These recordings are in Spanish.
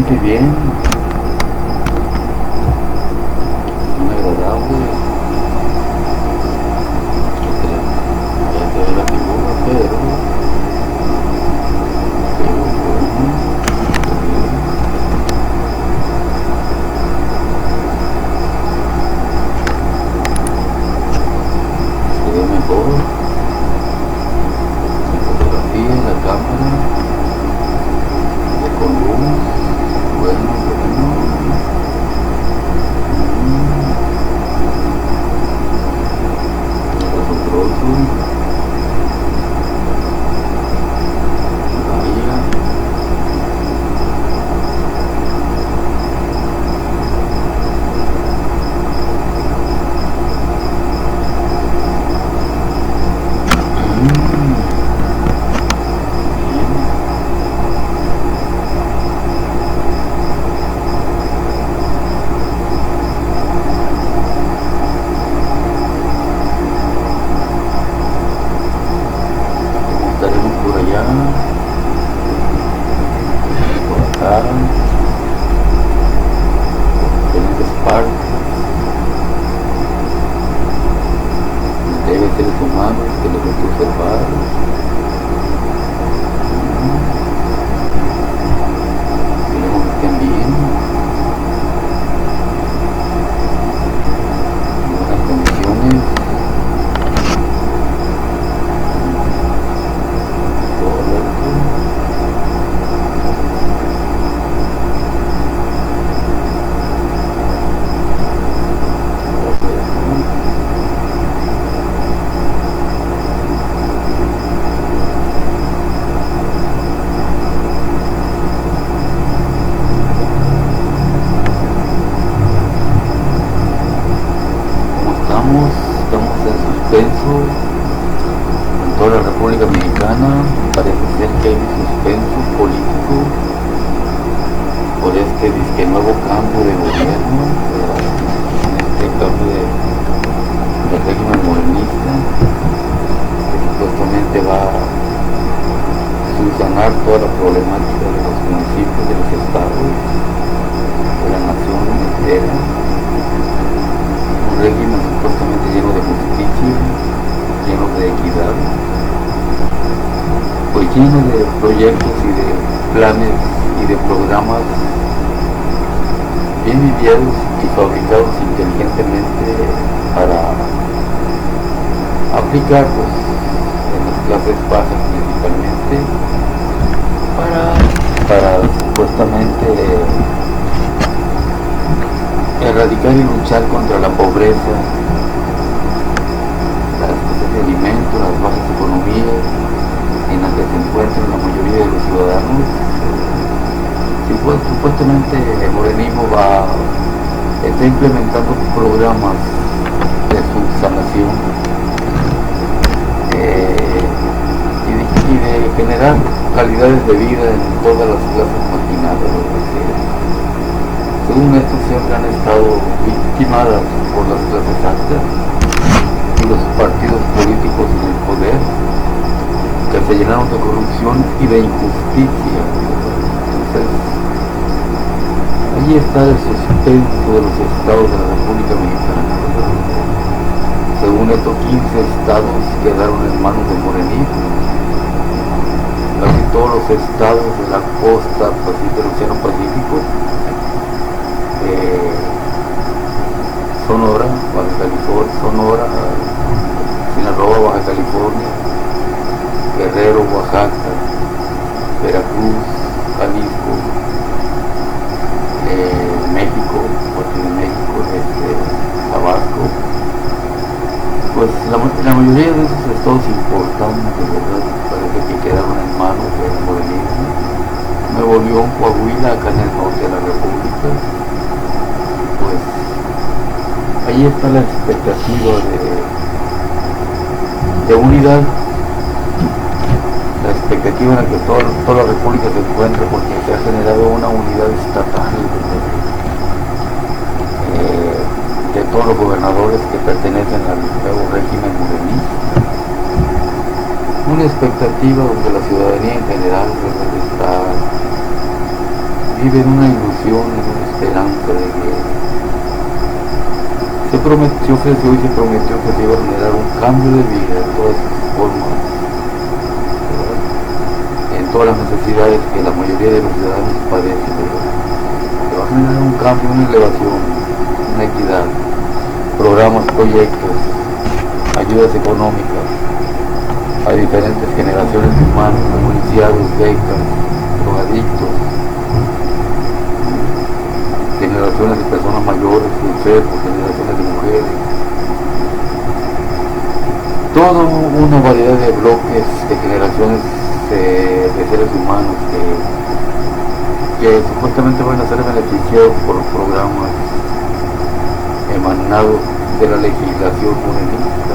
siente bien, muy agradable. Ya se ve la figura, pero bueno, se ve mejor la fotografía, la cámara, ya con luz. Bueno, asombroso. Vaya. Estaremos por allá, por acá, por diferentes partes. Debe seres humanos que les gusta observar. Queremos que estén bien, en buenas condiciones. Estamos en suspenso en toda la República Mexicana. Parece ser que hay un suspenso político por este disque nuevo cambio de gobierno, en este cambio de régimen morenista, que supuestamente va a solucionar toda la problemática de los municipios, de los estados, de la nación entera. Un régimen supuestamente lleno de justicia, lleno de equidad, pues lleno de proyectos y de planes y de programas bien ideados y fabricados inteligentemente para aplicar pues en las clases bajas principalmente, para supuestamente erradicar y luchar contra la pobreza, la escasez de alimentos, las bajas economías en las que se encuentran la mayoría de los ciudadanos. Supuestamente el morenismo está implementando programas de subsanación y de generar calidades de vida en todas las clases marginadas. Según esto siempre han estado victimadas por las clases altas y los partidos políticos en el poder, que se llenaron de corrupción y de injusticia. Entonces, allí está el suspenso de los estados de la República Mexicana. Según esto, 15 estados quedaron en manos del morenismo. Casi todos los estados de la costa del Océano Pacífico, Sonora, Baja California, Sinaloa, Baja California, Guerrero, Oaxaca, Veracruz, Jalisco, México, parte de México, Tabasco. Pues la mayoría de esos estados importantes, ¿verdad?, parece que quedaron en manos del morenismo. Nuevo León, Coahuila, acá en el norte de la República. Pues ahí está la expectativa de unidad, la expectativa en la que toda la República se encuentra, porque se ha generado una unidad estatal de todos los gobernadores que pertenecen al nuevo régimen morenista. Una expectativa donde la ciudadanía en general está vive en una ilusión, en una esperanza de que se ofreció y se prometió que se iba a generar un cambio de vida en todas sus formas, ¿verdad? En todas las necesidades que la mayoría de los ciudadanos padecen, ¿verdad? Se va a generar un cambio, una elevación, una equidad, programas, proyectos, ayudas económicas a diferentes generaciones de humanos, como iniciados, becas, drogadictos, generaciones de personas mayores, enfermos, generaciones de mujeres, toda una variedad de bloques, de generaciones de seres humanos que supuestamente van a ser beneficiados por los programas emanados de la legislación morenista,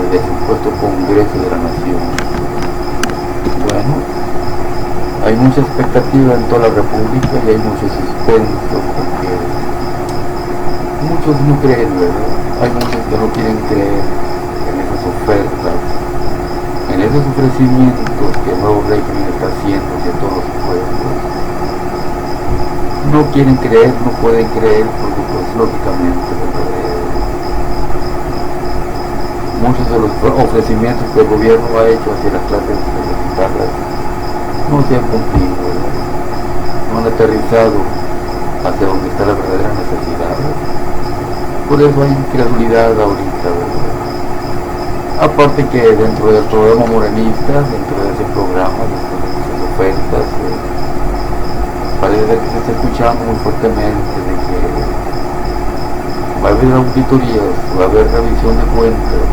del supuesto Congreso de la Nación. Bueno, hay mucha expectativa en toda la República y hay mucho suspenso porque muchos no creen, ¿verdad? Hay muchos que no quieren creer en esas ofertas, en esos ofrecimientos que el nuevo régimen está haciendo hacia todos los pueblos. No quieren creer, no pueden creer porque pues lógicamente, ¿verdad? Muchos de los ofrecimientos que el gobierno ha hecho hacia las clases universitarias no se han cumplido, ¿verdad? No han aterrizado hacia donde está la verdadera necesidad, ¿verdad? Por eso hay incredulidad ahorita, ¿verdad? Aparte que dentro del programa morenista, dentro de ese programa, dentro de esas ofertas, parece que se está escuchando muy fuertemente de que va a haber auditorías, va a haber revisión de cuentas,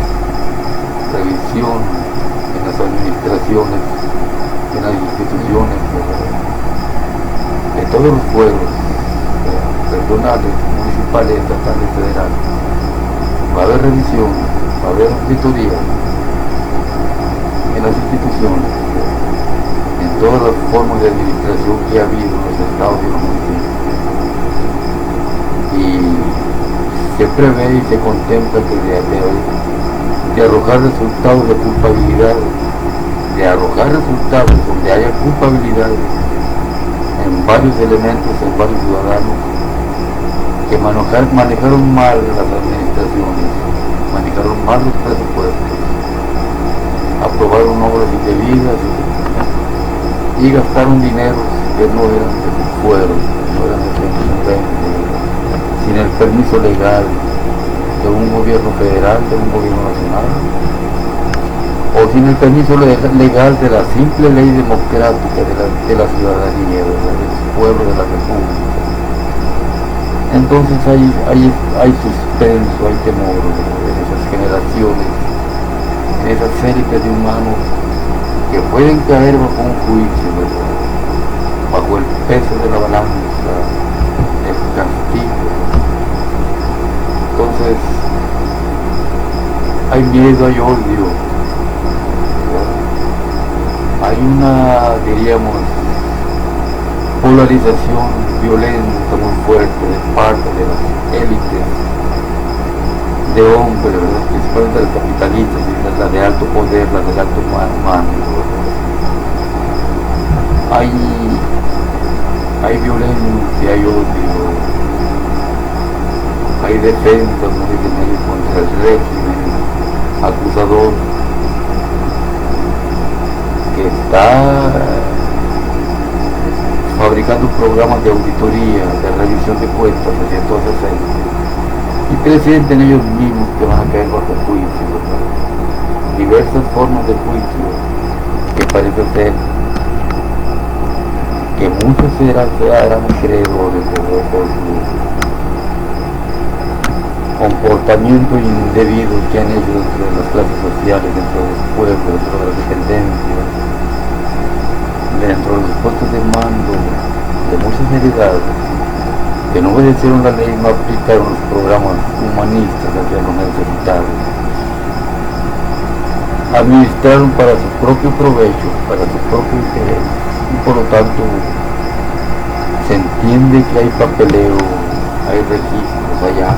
revisión en las administraciones, en las instituciones de todos los pueblos, regionales, municipales, estatales, federales. Va a haber revisión, va a haber auditoría en las instituciones, en todas las formas de administración que ha habido en los estados y los municipios. Y se prevé y se contempla que de arrojar resultados de culpabilidad, de arrojar resultados donde haya culpabilidad en varios elementos, en varios ciudadanos que manejaron mal las administraciones, manejaron mal los presupuestos, aprobaron obras indebidas y gastaron dineros que no eran de sus fueros, no eran de su insolvencia, sin el permiso legal de un gobierno federal, de un gobierno nacional, o sin el permiso legal de la simple ley democrática de la ciudadanía, del pueblo de la República. Entonces hay suspenso, hay temor en esas generaciones, en esas élites de humanos que pueden caer bajo un juicio, ¿verdad? Bajo el peso de la balanza, el castigo. Entonces, hay miedo, hay odio, ¿verdad? Hay una, diríamos, polarización violenta muy fuerte de parte de las élites de hombres, ¿verdad? Principalmente de los capitalistas, la de alto poder, la del alto mando, ¿verdad? Hay violencia, hay odio, hay defensas, ¿no? Contra el régimen acusador que está fabricando programas de auditoría, de revisión de cuentas hacia todas esas élites, y presienten ellos mismos que van a caer bajo juicio, ¿verdad? Diversas formas de juicio que parece ser que muchos serán creedores, ¿verdad? Por su comportamiento indebido que han hecho dentro de las clases sociales, dentro de los pueblos, dentro de las dependencias, dentro de los puestos de mando de muchas heredades, que no obedecieron la ley, no aplicaron los programas humanistas hacia los necesitados, administraron para su propio provecho, para su propio interés, y por lo tanto se entiende que hay papeleo, hay registros allá.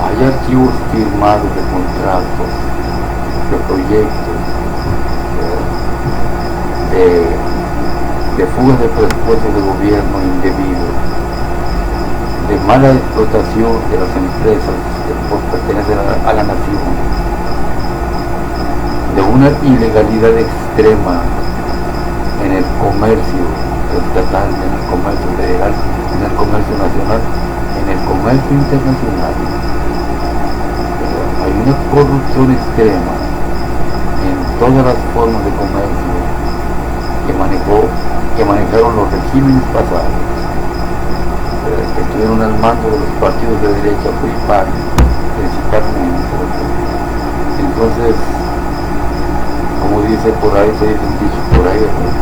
Hay archivos firmados de contratos, de proyectos, de de fugas de presupuestos de gobierno indebido, de mala explotación de las empresas que pertenecen a la nación, de una ilegalidad extrema en el comercio estatal, en el comercio federal, en el comercio nacional, en el comercio internacional. Hay una corrupción extrema en todas las formas de comercio que manejaron los regímenes pasados, que estuvieron al mando de los partidos de derecha principalmente. Entonces, como dice por ahí, se dice un dicho por ahí, ¿verdad?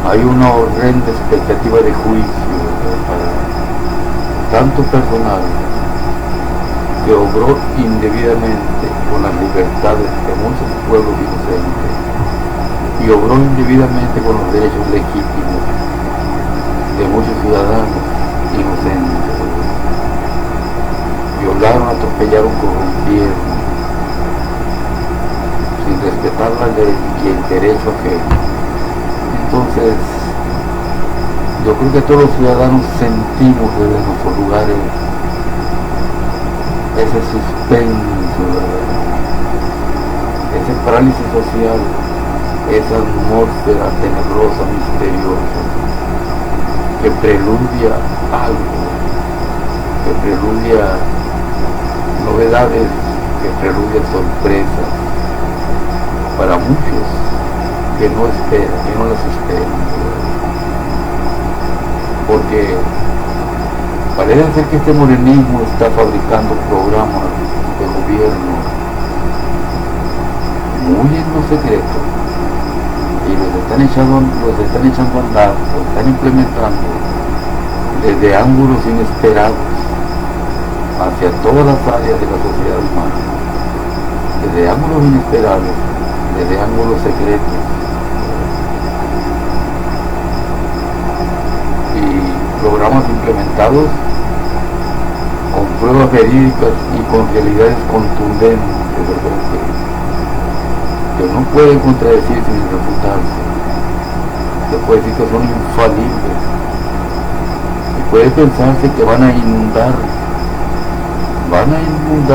Hay una horrenda expectativa de juicio, ¿verdad?, para tanto personal que obró indebidamente con las libertades de muchos pueblos inocentes y obró indebidamente con los derechos legítimos de muchos ciudadanos inocentes. Violaron, atropellaron, corrompieron, sin respetar la ley y el derecho ajeno. Entonces, yo creo que todos los ciudadanos sentimos desde nuestros lugares ese suspenso, ese parálisis social, esa atmósfera tenebrosa, misteriosa, que preludia algo, que preludia novedades, que preludia sorpresas para muchos que no esperan, que no las esperan. Porque parece ser que este morenismo está fabricando programas de gobierno muy en lo secreto y los están echando a andar, los están implementando desde ángulos inesperados hacia todas las áreas de la sociedad humana, desde ángulos inesperados, desde ángulos secretos, y programas implementados con pruebas verídicas y con realidades contundentes, ¿verdad?, que no pueden contradecirse ni refutarse. Se puede decir que son infalibles y puede pensarse que van a inundar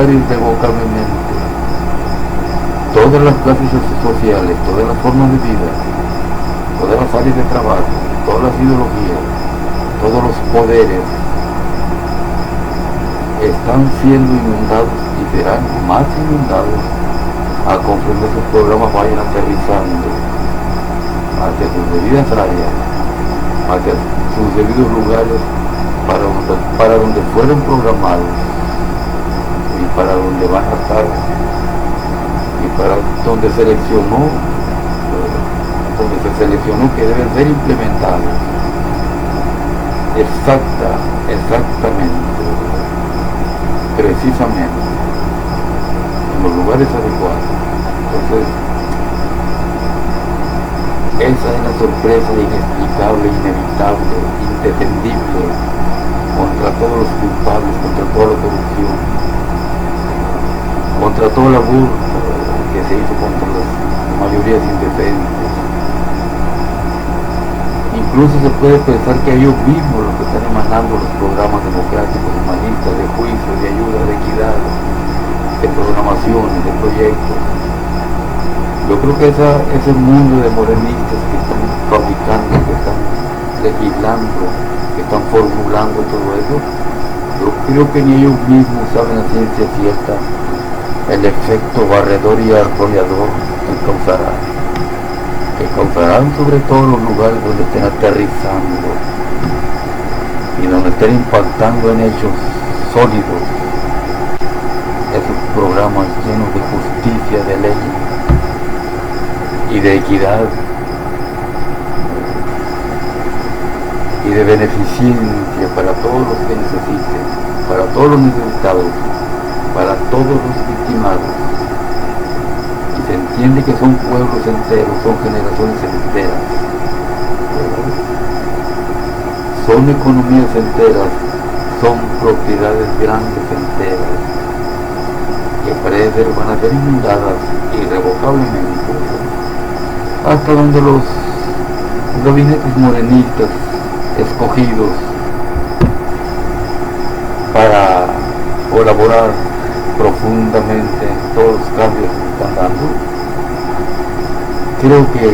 irrevocablemente todas las clases sociales, todas las formas de vida, todas las áreas de trabajo, todas las ideologías, todos los poderes están siendo inundados y serán más inundados a conforme esos programas vayan aterrizando hacia sus debidas áreas, hacia sus debidos lugares para donde fueron programados y para donde van a estar y para donde se seleccionó que deben ser implementados exactamente, precisamente en los lugares adecuados. Entonces, esa es la sorpresa inexplicable, inevitable, indefendible contra todos los culpables, contra toda la corrupción, contra toda la burla que se hizo contra las mayorías indefensas. Incluso se puede pensar que ellos mismos los que están emanando los programas democráticos, humanistas, de juicio, de ayuda, de equidad, de programaciones, de proyectos. Yo creo que ese mundo de morenistas que están fabricando, que están legislando, que están formulando todo eso, yo creo que ni ellos mismos saben a ciencia cierta el efecto barredor y arrollador que causarán sobre todo los lugares donde estén aterrizando y donde estén impactando en hechos sólidos esos programas llenos de justicia, de ley y de equidad y de beneficencia para todos los que necesiten, para todos los necesitados, para todos los victimados. Y se entiende que son pueblos enteros, son generaciones enteras, son economías enteras, son propiedades grandes enteras, que parece van a ser inundadas irrevocablemente, hasta donde los gabinetes morenistas escogidos para colaborar profundamente en todos los cambios que están dando, creo que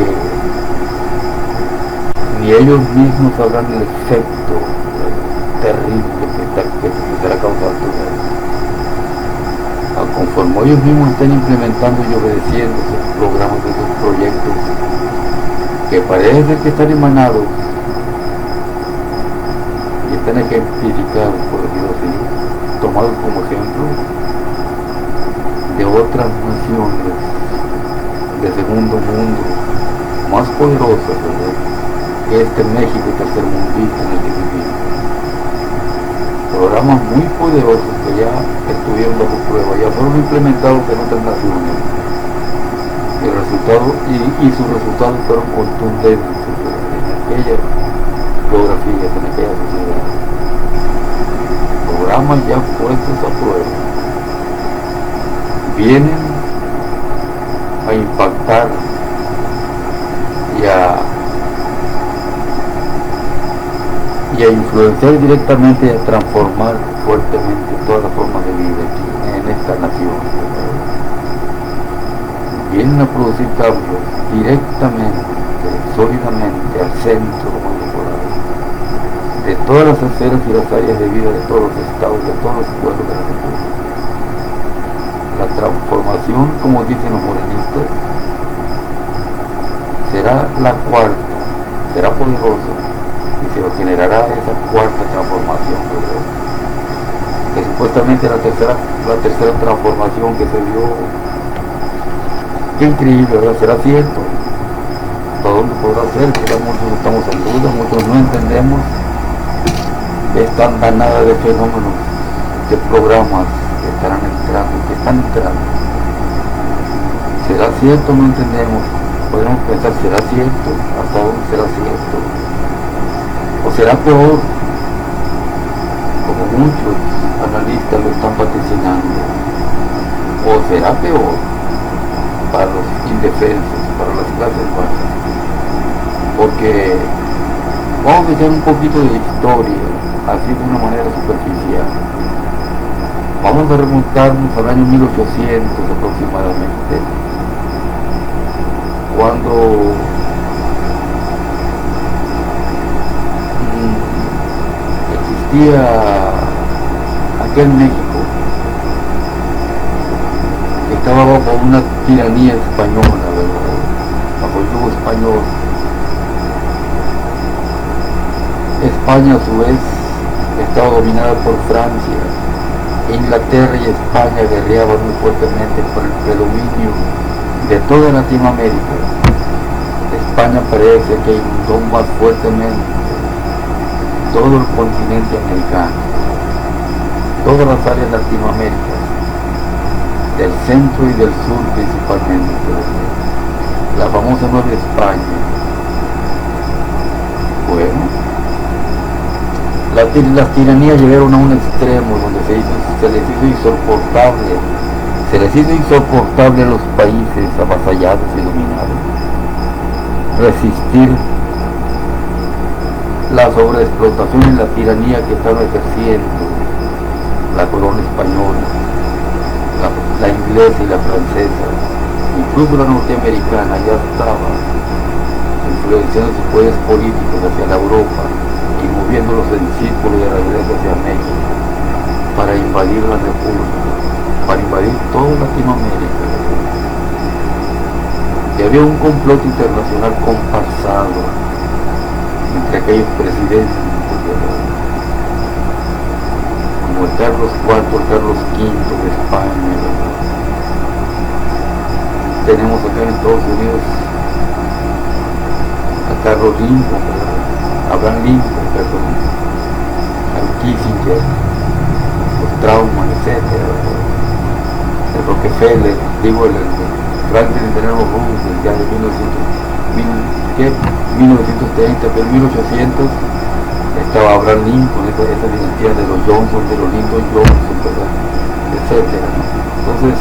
ni ellos mismos sabrán el efecto terrible que estará causando. Conforme ellos mismos están implementando y obedeciendo esos programas, esos proyectos que parece que están emanados y están ejemplificados, por decirlo así, tomados como ejemplo de otras naciones de segundo mundo más poderosas, ¿verdad?, que este México tercermundista en el que vivimos. Programas muy poderosos que ya estuvieron bajo prueba, ya fueron implementados en otras naciones. El resultado y sus resultados fueron contundentes en aquellas geografías, en aquellas sociedades. Programas ya puestos a prueba vienen a impactar y a influenciar directamente y a transformar fuertemente todas las formas de vida aquí en esta nación. Vienen a producir cambios directamente, sólidamente al centro, como digo por ahí, de todas las esferas y las áreas de vida de todos los estados, de todos los pueblos de la República. La transformación, como dicen los morenistas, será la cuarta, será poderosa y se generará esa cuarta transformación, ¿verdad?, que supuestamente la tercera transformación que se dio. Qué increíble, ¿verdad? ¿Será cierto? ¿Hasta dónde podrá ser? Quizás muchos estamos en duda, muchos no entendemos esta andanada de fenómenos, de programas que estarán entrando, que están entrando. ¿Será cierto? No entendemos. Podemos pensar, ¿será cierto? ¿Hasta dónde será cierto? ¿O será peor? Como muchos analistas lo están vaticinando. ¿O será peor para los indefensos, para las clases bajas? Porque vamos a echar un poquito de historia, así de una manera superficial. Vamos a remontarnos al año 1800 aproximadamente, cuando existía aquel México que estaba bajo una tiranía española, ¿verdad?, bajo el yugo español. España a su vez estaba dominada por Francia. Inglaterra y España guerreaban muy fuertemente por el predominio de toda Latinoamérica. España parece que inundó más fuertemente todo el continente americano, todas las áreas de Latinoamérica, del centro y del sur principalmente, la famosa Nueva España. Bueno, las tiranías llegaron a un extremo donde se les hizo insoportable a los países avasallados y dominados resistir la sobreexplotación y la tiranía que estaba ejerciendo la corona española, la inglesa y la francesa, incluso la norteamericana ya estaba influenciando sus poderes políticos hacia la Europa y moviéndolos en círculo y a regreso hacia México para invadir la República, para invadir toda Latinoamérica. Y había un complot internacional comparsado entre aquellos presidentes como el Carlos IV, el Carlos V de España, ¿verdad? Tenemos acá en Estados Unidos a Carlos Lincoln, ¿verdad?, Abraham Lincoln, perdón, al Kissinger, los Trauman, etc., el Rockefeller, digo el Franklin Delano Roosevelt, ya de 1930, pero en 1800 estaba Abraham Lincoln, esa dinastía de los Johnson, de los Lyndon Johnson, ¿verdad?, etc. Entonces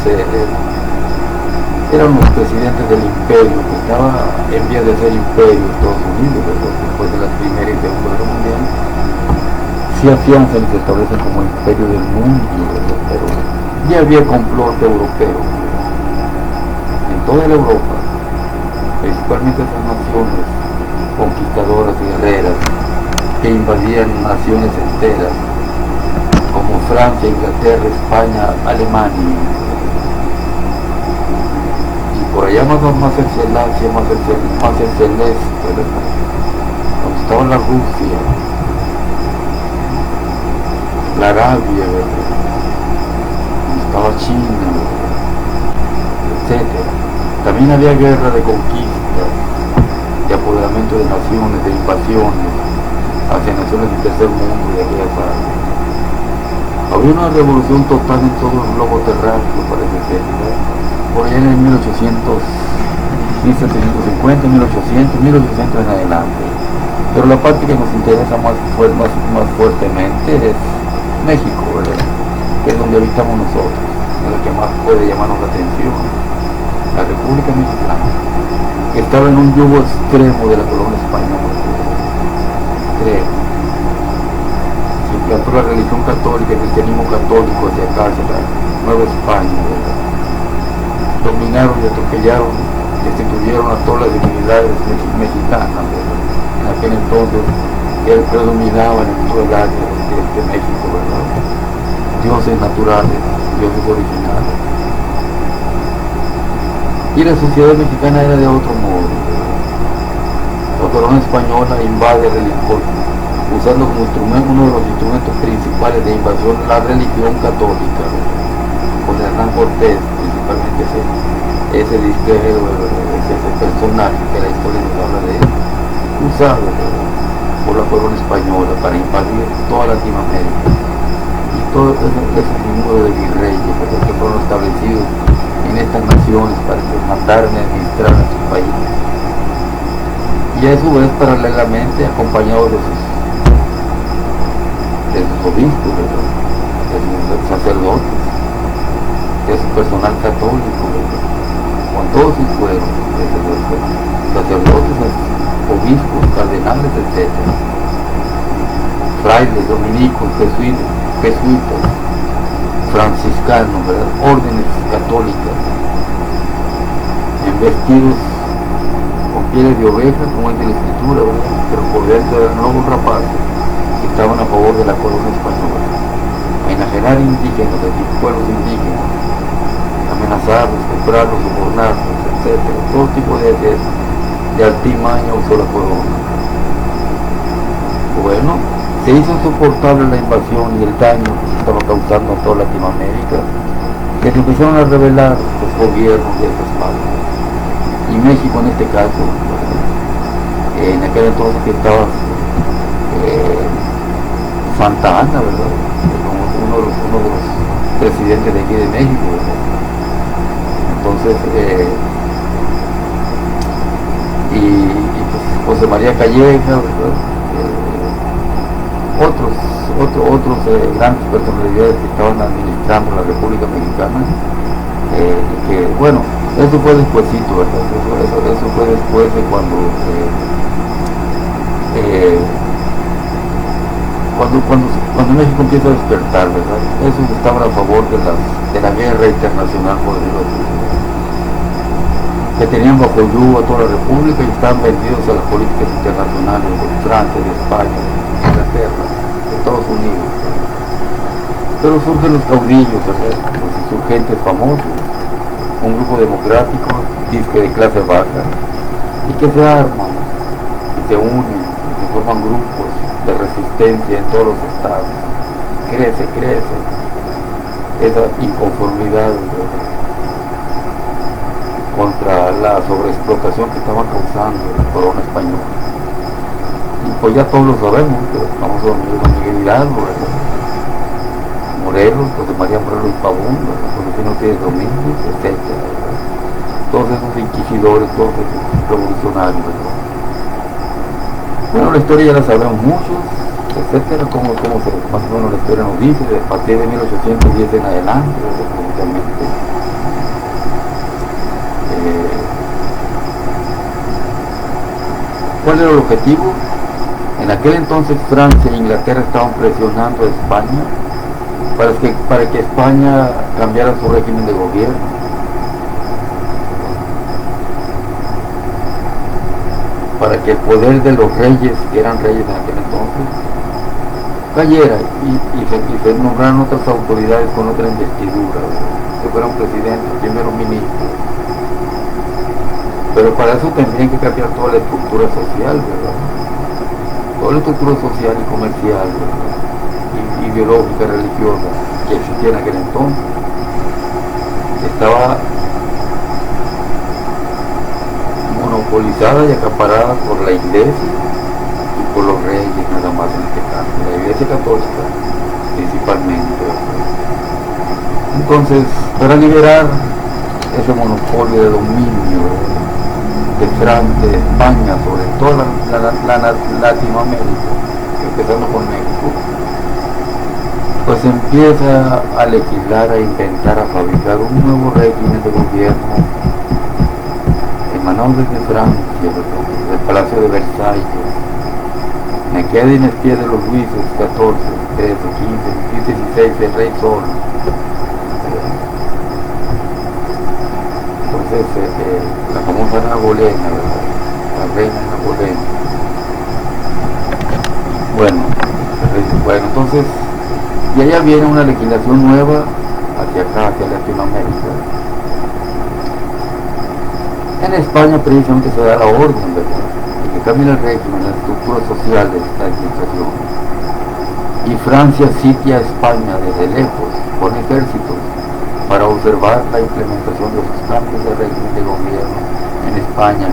eran los presidentes del imperio, que estaba en vías de ser imperio Estados Unidos, ¿verdad? Después de la Primera y Segunda Guerra Mundial, se afianzan y se establecen como imperio del mundo, ¿verdad? Pero ya había complot europeo en toda la Europa, principalmente esas naciones conquistadoras y guerreras que invadían naciones enteras, como Francia, Inglaterra, España, Alemania. Y por allá más hacia el Asia, más hacia el este, ¿verdad? Donde estaba la Rusia, la Arabia, ¿verdad? Donde estaba China, etc. También había guerra de conquista, de apoderamiento de naciones, de invasiones hacia naciones del tercer mundo y de aquellas áreas. Había una revolución total en todo el globo terráqueo, parece ser, ¿verdad? Por allá en el 1800, 1750, 1800 en adelante. Pero la parte que nos interesa más fuertemente es México, ¿verdad? Que es donde habitamos nosotros, es la que más puede llamarnos la atención. La República Mexicana, que estaba en un yugo extremo de la colonia española, extremo. Se implantó la religión católica, el cristianismo católico hacia acá, hacia la Nueva España, ¿verdad? Dominaron y atropellaron, destituyeron a todas las divinidades mexicanas, ¿verdad? En aquel entonces él predominaba en todo el área de México, ¿verdad? Dioses naturales, dioses originales. Y la sociedad mexicana era de otro modo. La corona española invade religión, usando como instrumento, uno de los instrumentos principales de invasión, la religión católica, con Hernán Cortés, principalmente ese disquero, ese personaje que la historia nos habla de él, usado por la corona española para invadir toda Latinoamérica. Y todo ese número de virreyes que fueron establecidos en estas naciones para que mandaran a administrar a sus países, y a su vez paralelamente acompañados de sus obispos, de sus sacerdotes, de su personal católico, ¿verdad? Con todos sus pueblos, sacerdotes, obispos, cardenales, etc., frailes, dominicos, jesuitas, franciscanos, ¿verdad? Órdenes católicas, vestidos con pieles de oveja, como dice la escritura, ¿verdad? Pero por dentro eran lobos rapaces que estaban a favor de la corona española, a enajenar indígenas, es decir, pueblos indígenas, amenazarlos, comprarlos, sobornarlos, etc. Todo tipo de altimaña usó la corona. Bueno, se hizo insoportable la invasión y el daño que estaba causando a toda Latinoamérica, que se empezaron a rebelar los gobiernos de esas partes. Y México en este caso, en aquel entonces que estaba Santa Anna, ¿verdad? Uno de los presidentes de aquí de México, ¿verdad? Entonces, pues José María Calleja, ¿verdad? Otros grandes personalidades que estaban administrando la República Mexicana, que bueno, eso fue despuésito, ¿verdad? Eso fue después de cuando México empieza a despertar, ¿verdad? Esos estaban a favor de la guerra internacional, por decirlo así, que tenían bajo yugo a toda la República y estaban vendidos a las políticas internacionales de Francia, de España, de Inglaterra, de Estados Unidos. Pero surgen los caudillos, ¿verdad? Los insurgentes famosos, un grupo democrático, disque de clase baja, y que se arman, y se unen, y se forman grupos de resistencia en todos los estados. Crece esa inconformidad, ¿verdad?, contra la sobreexplotación que estaba causando la corona española. Y pues ya todos lo sabemos, que los famosos Miguel Hidalgo, ¿verdad?, Morelos, José María Morelos y Pavón, Josefino Pérez Domínguez, etc. Todos esos inquisidores, todos esos revolucionarios, ¿verdad? Bueno, la historia ya la sabemos muchos, etcétera, como más o menos la historia nos dice, a partir de 1810 en adelante, precisamente. ¿Cuál era el objetivo? En aquel entonces Francia e Inglaterra estaban presionando a España para que España cambiara su régimen de gobierno. Para que el poder de los reyes, que eran reyes en aquel entonces, cayera y se nombraran otras autoridades con otra investidura, que fueran presidentes, primeros ministros. Pero para eso tendrían que cambiar toda la estructura social, ¿verdad? Toda la estructura social y comercial, ¿verdad? Y ideológica, religiosa, que existía en aquel entonces. Estaba monopolizada y acaparada por la iglesia y por los reyes, nada más en este caso, la iglesia católica principalmente. Entonces, para liberar ese monopolio de dominio de Francia, de España, sobre toda la Latinoamérica, empezando con México, pues empieza a legislar, a inventar, a fabricar un nuevo régimen de gobierno emanado desde Francia, del Palacio de Versalles, en aquella dinastía de los Luises XIV, XIII, XV, XVI, el rey Sol. Entonces, la famosa Ana Bolena, ¿verdad? La reina Ana Bolena. Bueno, entonces, y allá viene una legislación nueva hacia acá, hacia Latinoamérica. En España precisamente se da la orden, ¿verdad?, de que cambie el régimen, la estructura social de esta administración. Y Francia sitia a España desde lejos, con ejércitos, para observar la implementación de los cambios de régimen de gobierno en España,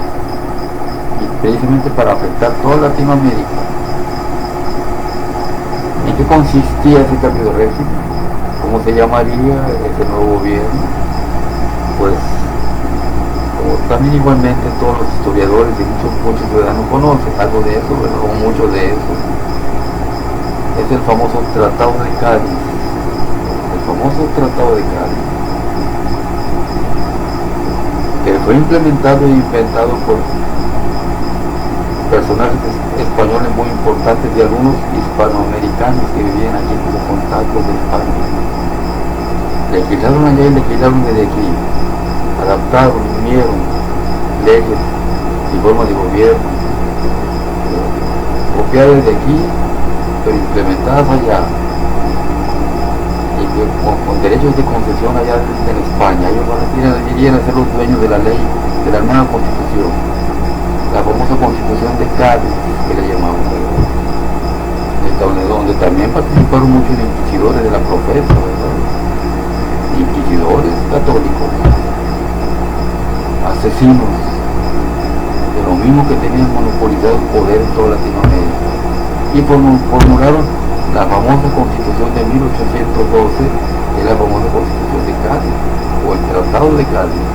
y precisamente para afectar toda Latinoamérica. ¿En qué consistía ese cambio de régimen? ¿Cómo se llamaría ese nuevo gobierno? Pues, como también igualmente todos los historiadores y muchos ciudadanos conocen algo de eso, ¿verdad?, o mucho de eso. Es el famoso Tratado de Cádiz. El famoso Tratado de Cádiz, que fue implementado e inventado por personajes españoles muy importantes y algunos hispanoamericanos que vivían aquí como contactos de España. Legislaron allá y legislaron desde aquí, adaptaron, unieron leyes y formas de gobierno, copiadas desde aquí, pero implementadas allá, y con derechos de concesión allá en España. Ellos irían a ser los dueños de la ley, de la nueva constitución, la famosa constitución de Cádiz, que le llamamos, donde también participaron muchos inquisidores de la profesa, ¿verdad?, inquisidores católicos, asesinos, de lo mismo que tenían monopolizado el poder en toda Latinoamérica, y formularon la famosa constitución de 1812, que es la famosa constitución de Cádiz, o el Tratado de Cádiz.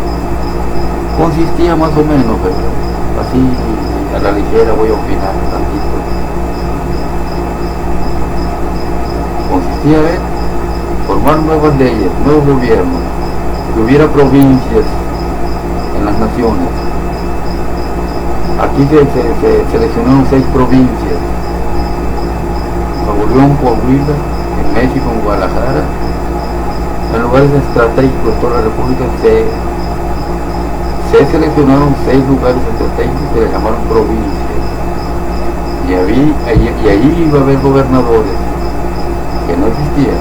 Consistía más o menos, ¿verdad?, así a la ligera voy a opinar un tantito. Consistía en formar nuevas leyes, nuevos gobiernos, que hubiera provincias en las naciones. Aquí se seleccionaron 6 provincias: Nuevo León, Coahuila, en México, en Guadalajara. En lugares estratégicos de toda la República se seleccionaron 6 lugares estratégicos que le llamaron provincias, y allí iba a haber gobernadores que no existían,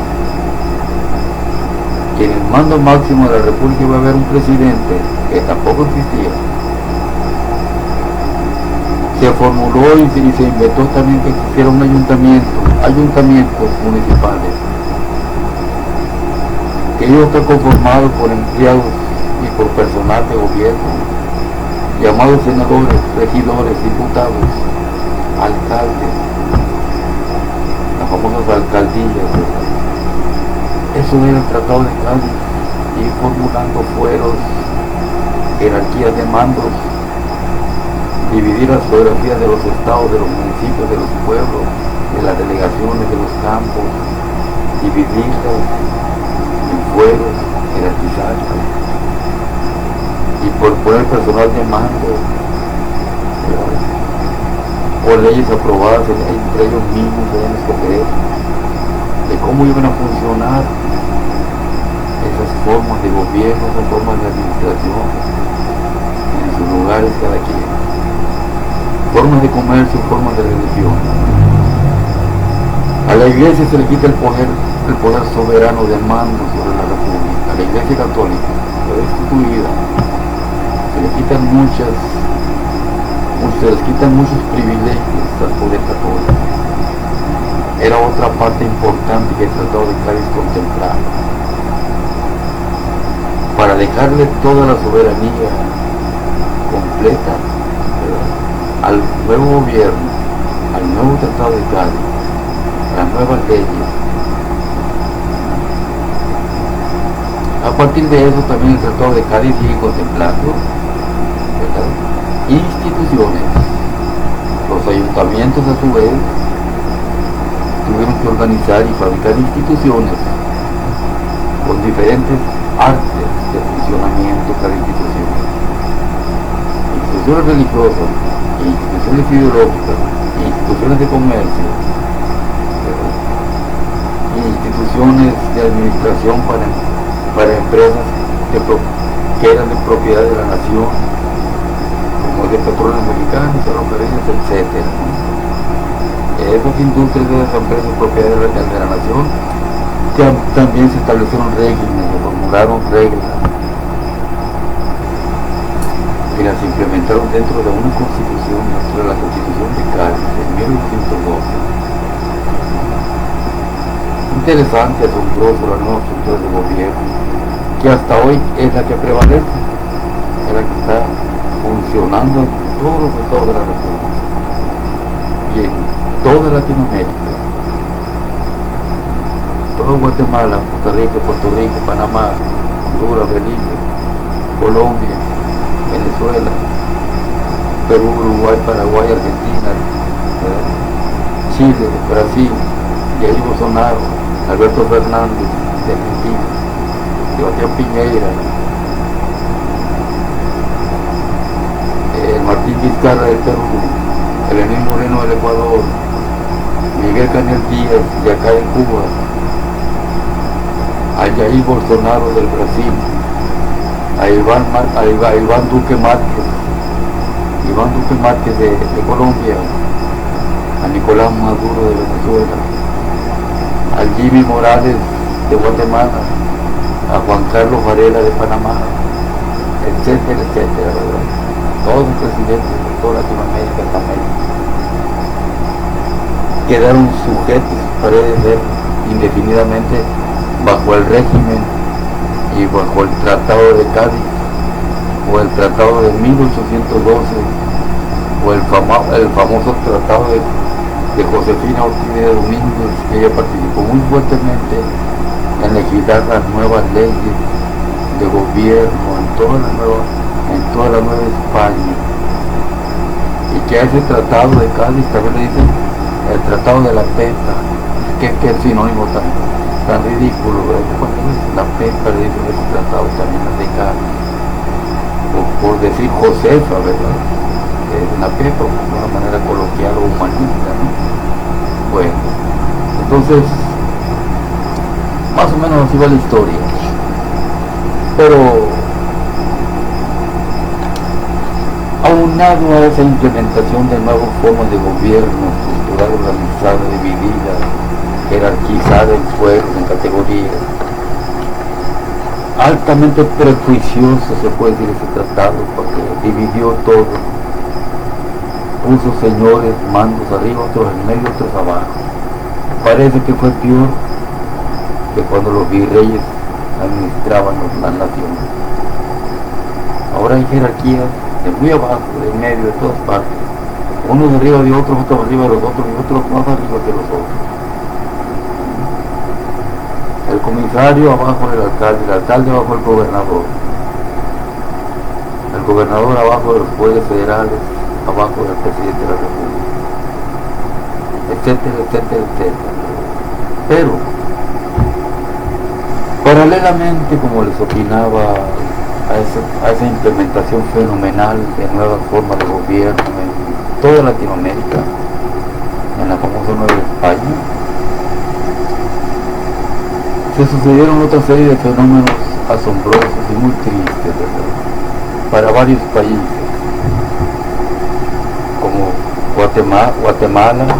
y en el mando máximo de la República iba a haber un presidente que tampoco existía. Se formuló y se inventó también que existiera un ayuntamientos municipales, que ellos están conformados por empleados y por personal de gobierno, llamados senadores, regidores, diputados, alcaldes, las famosas alcaldías, ¿verdad? Eso era el Tratado de Cádiz, ir formulando fueros, jerarquías de mandos, dividir las geografías de los estados, de los municipios, de los pueblos, de las delegaciones, de los campos, dividirlas en fueros, jerarquizarlas, y por poner personal de mando, o leyes aprobadas entre ellos mismos deben escoger de cómo iban a funcionar esas formas de gobierno, esas formas de administración en sus lugares cada quien, formas de comercio, formas de religión. A la iglesia se le quita el poder soberano de mando sobre la república. A la iglesia católica, que es instituida, se les quitan muchos privilegios al poder católico. Era otra parte importante que el Tratado de Cádiz contemplaba. Para dejarle toda la soberanía completa, ¿verdad?, al nuevo gobierno, al nuevo Tratado de Cádiz, las nuevas leyes. A partir de eso también el Tratado de Cádiz sigue contemplando, ¿verdad?, instituciones. Los ayuntamientos a su vez tuvieron que organizar y fabricar instituciones con diferentes artes de funcionamiento cada institución. Instituciones religiosas, instituciones ideológicas, instituciones de comercio, y instituciones de administración para empresas que eran de propiedad de la nación, como de Petróleos Mexicanos, ferrocarriles, etc. Esas industrias de las empresas propiedad de la nación también se establecieron regímenes, se formularon reglas y las implementaron dentro de una constitución, dentro de la Constitución de Cádiz de 1812. Interesante, asombroso la nueva estructura de gobierno, que hasta hoy es la que prevalece, es la que está funcionando en todos los estados de la República y en toda Latinoamérica, todo Guatemala, Costa Rica, Puerto Rico, Panamá, Honduras, Belice, Colombia, Venezuela, Perú, Uruguay, Paraguay, Argentina, Chile, Brasil, Jair Bolsonaro, Alberto Fernández de Argentina, Sebastián Piñera, Martín Vizcarra del Perú, Lenín Moreno del Ecuador, Miguel Canel Díaz de acá en Cuba, a Jair Bolsonaro del Brasil, a Iván Duque Márquez de Colombia, a Nicolás Maduro de Venezuela, a Jimmy Morales de Guatemala, a Juan Carlos Varela de Panamá, etcétera, etcétera, ¿verdad? Todos los presidentes de toda Latinoamérica también quedaron sujetos, parece ser, indefinidamente bajo el régimen y bajo el Tratado de Cádiz o el Tratado de 1812 o el famoso Tratado de Josefina Ortiz de Domínguez, que ella participó muy fuertemente en legislar las nuevas leyes de gobierno en toda la nueva España, y que a ese Tratado de Cádiz también le dicen el Tratado de la Pepa, que es sinónimo tan ridículo, ¿verdad? Cuando la Pepa le dicen ese tratado también de Cádiz, por decir Josefa, ¿verdad? La Pepa, de una manera coloquial o humanista, ¿no? Bueno, entonces más o menos así va la historia, pero aunado a esa implementación de nuevas formas de gobierno estructural, organizada, dividida, jerarquizada en fueros, en categorías, altamente prejuicioso se puede decir ese tratado, porque dividió todo, puso señores, mandos arriba, otros en medio, otros abajo. Parece que fue peor que cuando los virreyes administraban las naciones. Ahora hay jerarquías de muy abajo, de medio, de todas partes, unos arriba de otros, otros arriba de los otros y otros más arriba que los otros. El comisario abajo del alcalde, el alcalde abajo del gobernador, el gobernador abajo de los jueces federales, abajo del presidente de la República, etcétera, etcétera, etcétera. Pero paralelamente, como les opinaba, a esa implementación fenomenal de nuevas formas de gobierno en toda Latinoamérica, en la famosa Nueva España, se sucedieron otra serie de fenómenos asombrosos y muy tristes, ¿verdad?, para varios países, como Guatemala,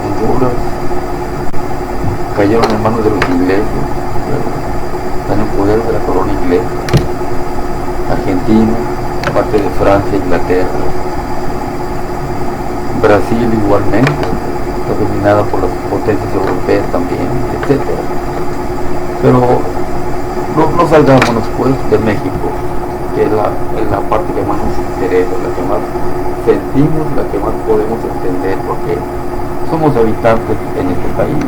Honduras, cayeron en manos de los ingleses, ¿verdad?, están en poder de la corona inglesa. Argentina, parte de Francia, Inglaterra, Brasil igualmente, está dominada por las potencias europeas también, etc. Pero no salgámonos pues de México, que es la parte que más nos interesa, la que más sentimos, la que más podemos entender, porque somos habitantes en este país.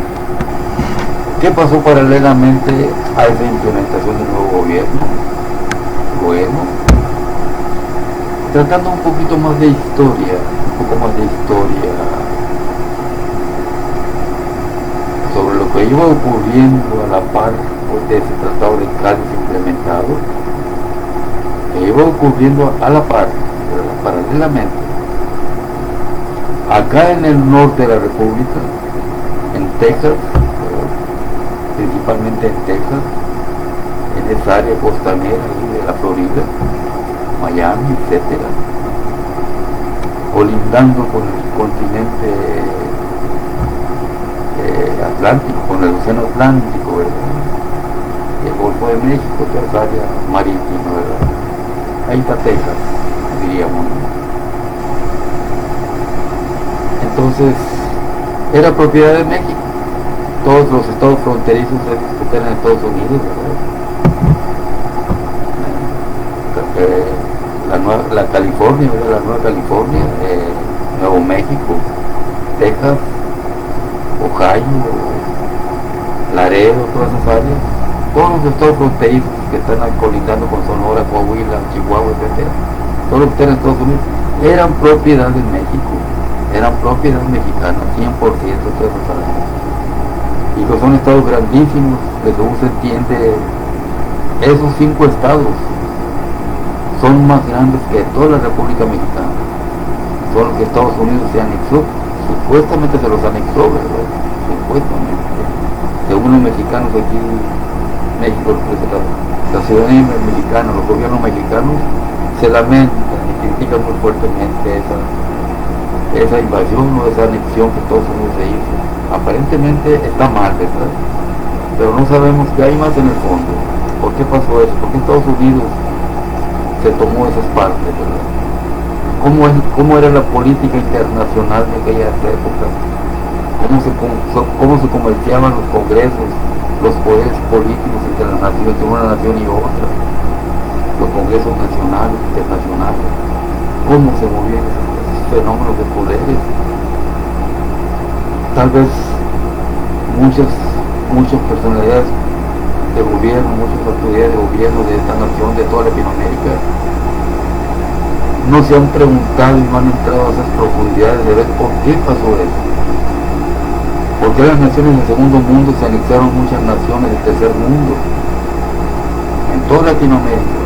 ¿Qué pasó paralelamente a esa implementación del nuevo gobierno? Bueno, tratando un poquito más de historia, sobre lo que iba ocurriendo a la par de ese tratado de Cádiz implementado, que iba ocurriendo a la par, paralelamente, acá en el norte de la República, en Texas, principalmente en Texas, en esa área costanera de la Florida, Miami, etcétera, colindando con el continente Atlántico, con el océano Atlántico, ¿verdad?, el Golfo de México, toda esa área marítima, ¿verdad?, ahí está Texas, diríamos. Entonces, era propiedad de México. Todos los estados fronterizos que están en Estados Unidos, ¿verdad?, la California, ¿verdad?, la Nueva California, Nuevo México, Texas, Ohio, Laredo, todas esas áreas, todos los estados fronterizos que están colindando con Sonora, Coahuila, Chihuahua, etc., todos los que están en Estados Unidos, eran propiedad de México, eran propiedad mexicana, 100% todas esas áreas. Y que son estados grandísimos, que según se entiende, esos 5 estados son más grandes que toda la República Mexicana. Son los que Estados Unidos se anexó, supuestamente se los anexó, ¿verdad?, supuestamente. Según los mexicanos aquí, México, la ciudadanía mexicana, los gobiernos mexicanos se lamentan y critican muy fuertemente esa invasión o esa anexión que Estados Unidos se hizo. Aparentemente está mal, ¿verdad?, pero no sabemos qué hay más en el fondo. ¿Por qué pasó eso? ¿Por qué Estados Unidos se tomó esas partes, ¿verdad? ¿Cómo era la política internacional de aquellas épocas? ¿Cómo se comerciaban los congresos, los poderes políticos entre las naciones, entre una nación y otra? Los congresos nacionales, internacionales. ¿Cómo se movían esos fenómenos de poderes? Tal vez muchas personalidades de gobierno, muchas autoridades de gobierno de esta nación, de toda Latinoamérica, no se han preguntado y no han entrado a esas profundidades de ver por qué pasó eso. ¿Por qué las naciones del segundo mundo se anexaron muchas naciones del tercer mundo? En toda Latinoamérica.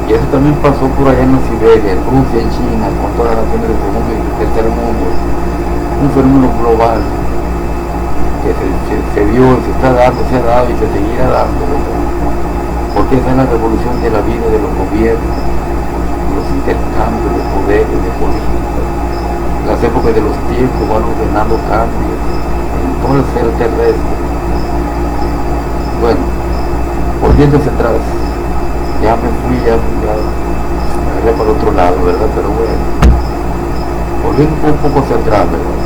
Y eso también pasó por allá en la Siberia, en Rusia, en China, con todas las naciones del segundo y del tercer mundo. Un fenómeno global que se vio, se está dando, se ha dado y se seguirá dando, porque esa es la revolución de la vida de los gobiernos, los intercambios de poderes, de políticas. Las épocas de los tiempos van ordenando cambios en todo el ser terrestre. Bueno, volviendo hacia atrás, ya me fui, ya me agarré para el otro lado, ¿verdad? Pero bueno, volviendo un poco hacia atrás, ¿verdad?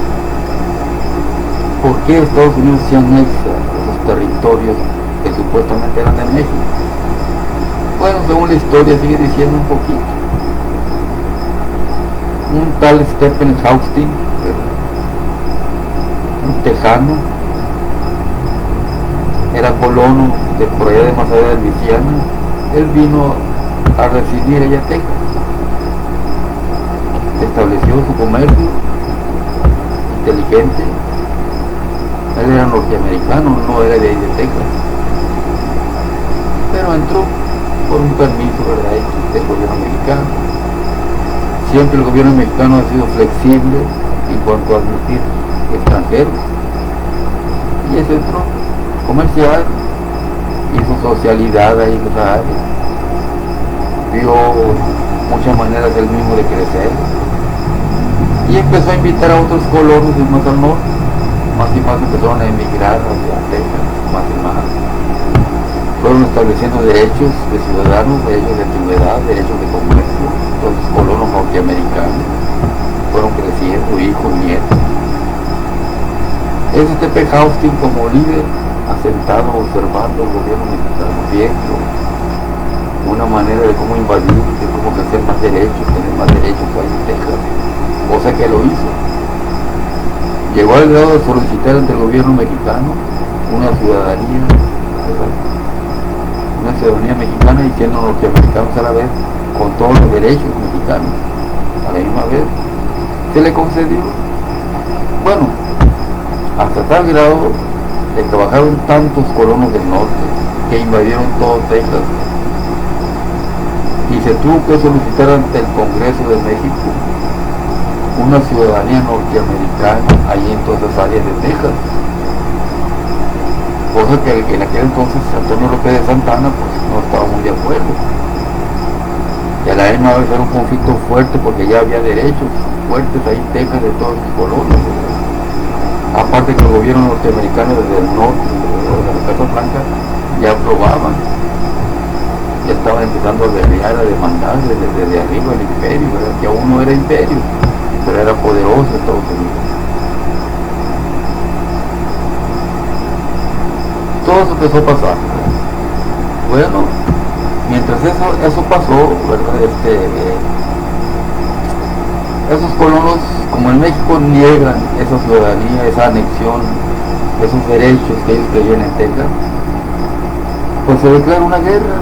¿Por qué Estados Unidos se anexa a esos territorios que supuestamente eran de México? Bueno, según la historia sigue diciendo un poquito. Un tal Stephen Hawking, un tejano, era colono de por allá de más allá de Luisiana. Él vino a residir allá a Texas, estableció su comercio, inteligente. Él era norteamericano, no era de ahí de Texas, pero entró por un permiso, ¿verdad?, del gobierno mexicano. Siempre el gobierno mexicano ha sido flexible en cuanto a admitir extranjeros. Y el centro comercial hizo socialidad ahí en esa área, vio muchas maneras del mismo de crecer y empezó a invitar a otros colonos de más al norte. Más y más empezaron a emigrar hacia Texas, más y más. Fueron estableciendo derechos de ciudadanos, derechos de antigüedad, derechos de comercio. Los colonos norteamericanos fueron creciendo, hijos, nietos. T.P. Austin como líder, asentado, observando el gobierno mexicano, viendo una manera de cómo invadir, de cómo ejercer más derechos, tener más derechos ahí en Texas, cosa que lo hizo. Llegó al grado de solicitar ante el gobierno mexicano una ciudadanía, ¿verdad? Una ciudadanía mexicana y siendo norteamericanos a la vez, con todos los derechos mexicanos, a la misma vez. Se le concedió. Bueno, hasta tal grado de que bajaron tantos colonos del norte que invadieron todo Texas y se tuvo que solicitar ante el Congreso de México una ciudadanía norteamericana ahí en todas esas áreas de Texas, cosa que en aquel entonces Antonio López de Santana pues no estaba muy de acuerdo, y a la misma vez era un conflicto fuerte porque ya había derechos fuertes ahí en Texas de todos los colonos, aparte que el gobierno norteamericano desde el norte, de la Casa Blanca, ya aprobaban, ya estaban empezando a guerrear, a demandar desde arriba el imperio, ¿verdad? Que aún no era imperio, pero era poderoso Estados Unidos. Todo eso empezó a pasar. Bueno, mientras eso pasó, ¿verdad? Esos colonos, como en México niegan esa ciudadanía, esa anexión, esos derechos que ellos creían en Texas, pues se declara una guerra.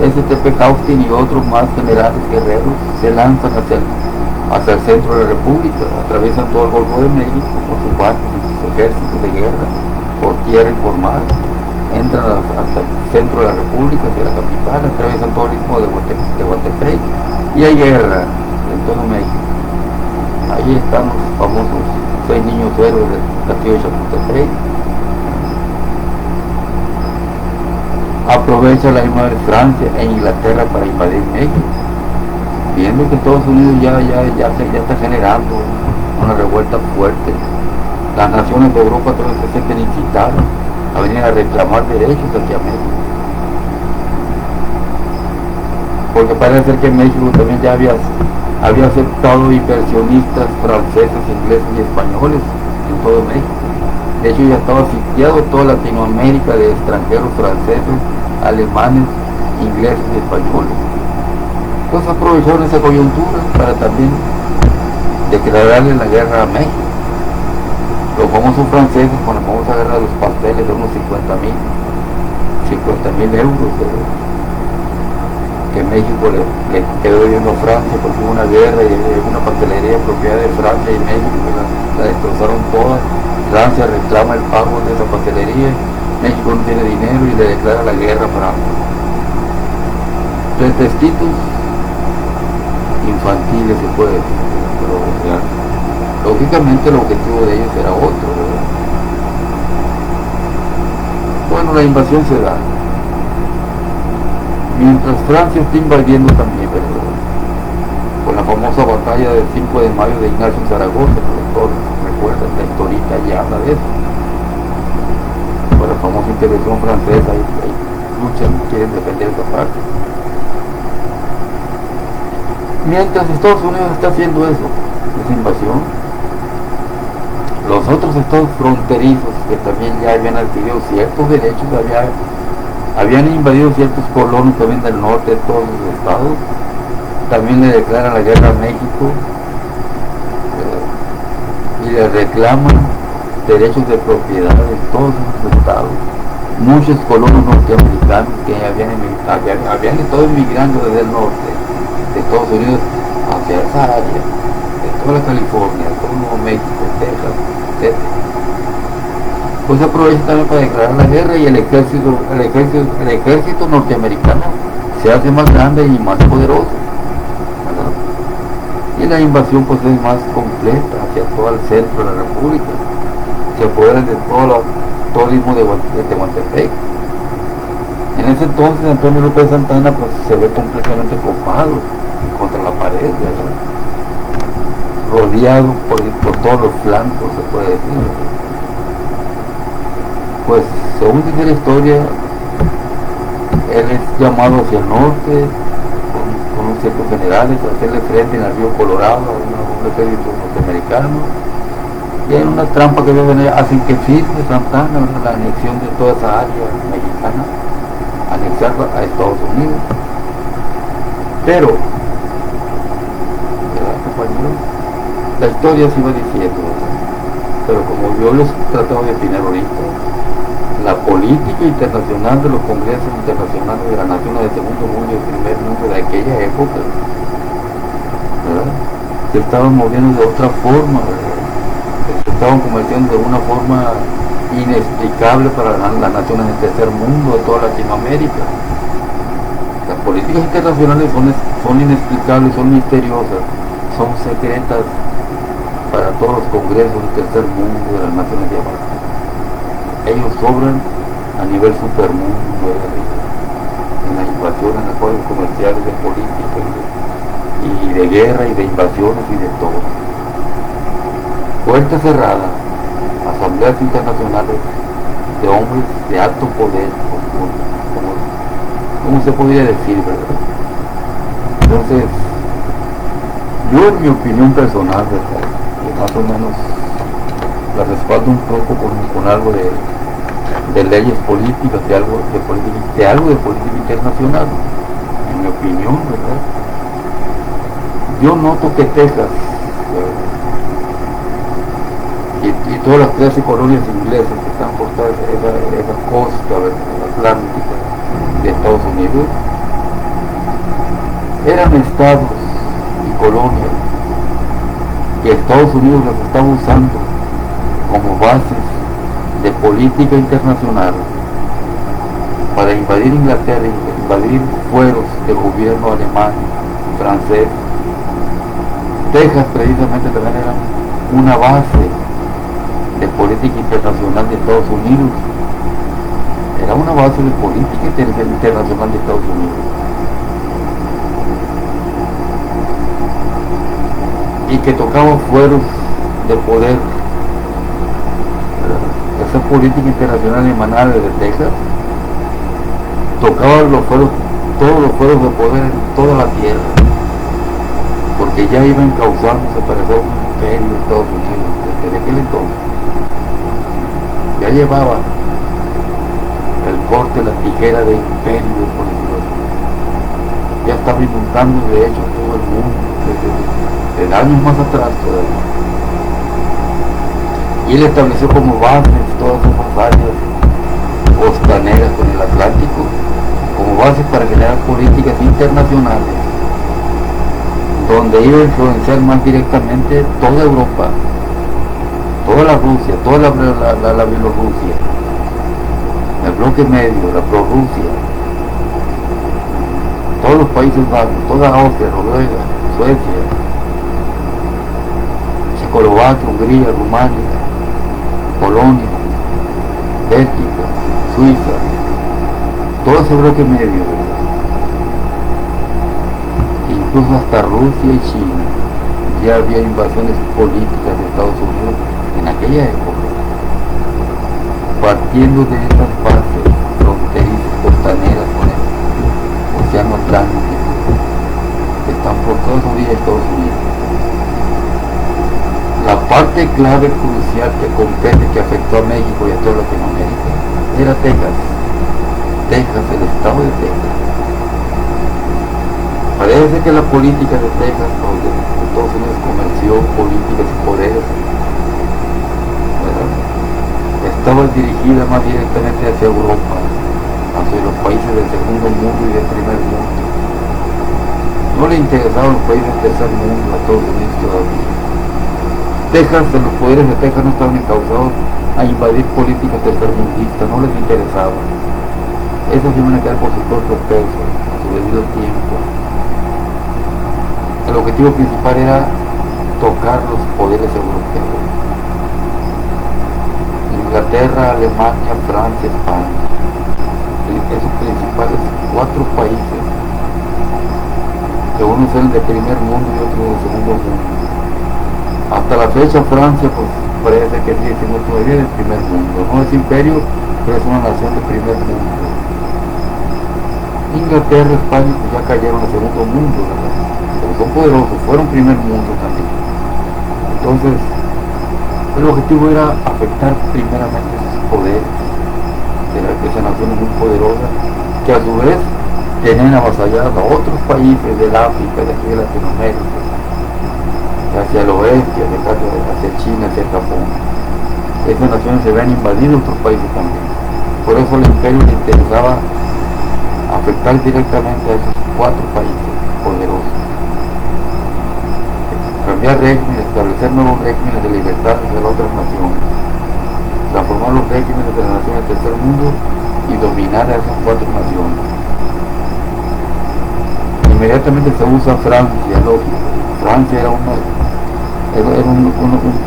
T.P. Austin y otros más generales guerreros se lanzan hacia el centro de la República, atraviesan todo el Golfo de México por sus barcos y sus ejércitos de guerra, por tierra y por mar, entran hasta el centro de la República, hacia la capital, atraviesan todo el istmo de Tehuantepec y hay guerra en todo México. Ahí están los famosos 6 niños héroes del castillo de Chapultepec. Aprovecha la misma de Francia e Inglaterra para invadir México, viendo que Estados Unidos ya está generando una revuelta fuerte. Las naciones de Europa todas se sienten incitadas a venir a reclamar derechos aquí a México, porque parece ser que México también ya había aceptado inversionistas franceses, ingleses y españoles en todo México. De hecho ya estaba sitiado toda Latinoamérica de extranjeros franceses, alemanes, ingleses y españoles. Pues aprovecharon esa coyuntura para también declararle la guerra a México. Los famosos franceses con la famosa guerra de los pasteles de unos 50,000 euros que México le quedó debiendo a Francia porque hubo una guerra y una pastelería propiedad de Francia y México que la destrozaron toda. Francia reclama el pago de esa pastelería, México no tiene dinero y le declara la guerra a Francia. Pretextitos infantiles se puede decir, pero ya, lógicamente el objetivo de ellos era otro, ¿verdad? Bueno, la invasión se da mientras Francia está invadiendo también, ¿verdad? Con la famosa batalla del 5 de mayo de Ignacio Zaragoza, que todos recuerdan, la historita ya habla de eso, con la famosa intervención francesa, y luchan, quieren defender esa parte. Mientras Estados Unidos está haciendo eso, esa invasión, los otros estados fronterizos que también ya habían adquirido ciertos derechos, habían invadido ciertos colonos también del norte de todos los estados, también le declaran la guerra a México y le reclaman derechos de propiedad en todos los estados. Muchos colonos norteamericanos que habían estado emigrando desde el norte de Estados Unidos hacia esa área, de toda la California, de todo Nuevo México, Texas, etc. Pues aprovecha también para declarar la guerra y el ejército norteamericano se hace más grande y más poderoso, ¿verdad? Y la invasión pues es más completa hacia todo el centro de la República. Se apoderan de todo el istmo de Tehuantepec. En ese entonces Antonio López Santana pues se ve completamente copado contra la pared, ¿verdad? Rodeado por todos los flancos, se puede decir. Pues según dice la historia, él es llamado hacia el norte con unos ciertos generales a hacerle frente en el río Colorado a un ejército norteamericano. Y hay una trampa que hacen que firme Santana, ¿verdad?, la anexión de toda esa área mexicana, anexarla a Estados Unidos. Pero, ¿verdad, compañeros? La historia se iba diciendo, ¿verdad? Pero como yo les trataba de opinar ahorita, la política internacional de los congresos internacionales de las naciones del segundo mundo y del primer mundo de aquella época, ¿verdad?, se estaban moviendo de otra forma, ¿verdad? Se estaban convirtiendo de una forma inexplicable para las naciones del tercer mundo, de toda Latinoamérica. Las políticas internacionales son inexplicables, son misteriosas, son secretas para todos los congresos del tercer mundo de las naciones de abajo. Ellos sobran a nivel supermundo, en las invasiones, en los acuerdos comerciales, de política y de guerra y de invasiones y de todo. Puerta cerrada, asambleas internacionales de hombres de alto poder, como se podría decir, ¿verdad? Entonces, yo en mi opinión personal, ¿verdad?, que más o menos la respaldo un poco con algo de leyes políticas, de algo de política internacional, en mi opinión, ¿verdad? Yo noto que Texas, y todas las 13 colonias inglesas que están por toda esa costa, ¿verdad?, atlántica de Estados Unidos, eran estados y colonias que Estados Unidos las estaba usando como bases de política internacional para invadir Inglaterra, invadir fueros del gobierno alemán, francés. Texas precisamente también era una base de política internacional de Estados Unidos. Era una base de política internacional de Estados Unidos. Y que tocaba fueros de poder. Esa política internacional emanada de Texas tocaba todos los fueros de poder en toda la tierra, porque ya iba encauzándose para ser un imperio de Estados Unidos desde aquel entonces. Ya llevaba el corte, la tijera de imperio, por decirlo así. Ya estaba inundando de hecho todo el mundo desde años más atrás todavía. Y él estableció como bases todas esas áreas costaneras con el Atlántico, como bases para generar políticas internacionales, donde iba a influenciar más directamente toda Europa, toda la Rusia, toda la Bielorrusia, el bloque medio, la Prorrusia, todos los Países Bajos, toda Austria, Noruega, Suecia, Checoslovaquia, Hungría, Rumania, Polonia, Bélgica, Suiza, todo ese bloque medio, ¿verdad? Incluso hasta Rusia y China. Ya había invasiones políticas de Estados Unidos en aquella época, partiendo de esas bases fronterizas costaneras con el Océano Atlántico, que están por toda esa orilla de Estados Unidos. La parte clave crucial que compete, que afectó a México y a toda Latinoamérica, era Texas, el estado de Texas. Parece que la política de Texas, donde Estados Unidos comerció políticas y poderes, ¿verdad?, estaba dirigida más directamente hacia Europa, hacia los países del segundo mundo y del primer mundo. No le interesaban los países del tercer mundo a Estados Unidos todavía. Texas, los poderes de Texas no estaban encausados a invadir políticas tercermundistas, no les interesaba. Esas iban a quedar por su propio peso, a su debido tiempo. el objetivo principal era tocar los poderes europeos. Inglaterra, Alemania, Francia, España. Esos principales 4 países, que uno es el de primer mundo y otro de segundo mundo. Hasta la fecha Francia pues parece que sigue siendo todavía del primer mundo. No es imperio, pero es una nación de primer mundo. Inglaterra, España pues ya cayeron al segundo mundo, ¿verdad? Pero son poderosos, fueron primer mundo también. Entonces, el objetivo era afectar primeramente esos poderes de esa nación muy poderosa, que a su vez tenían avasallados a otros países del África, de aquí de Latinoamérica, hacia el oeste, hacia China, hacia Japón. Esas naciones se habían invadido otros países también. Por eso al imperio le interesaba afectar directamente a esos 4 países poderosos. Cambiar regímenes, establecer nuevos regímenes de libertad de las otras naciones, transformar los regímenes de las naciones del tercer mundo y dominar a esas 4 naciones. Inmediatamente se usa Francia, lógico. Francia era un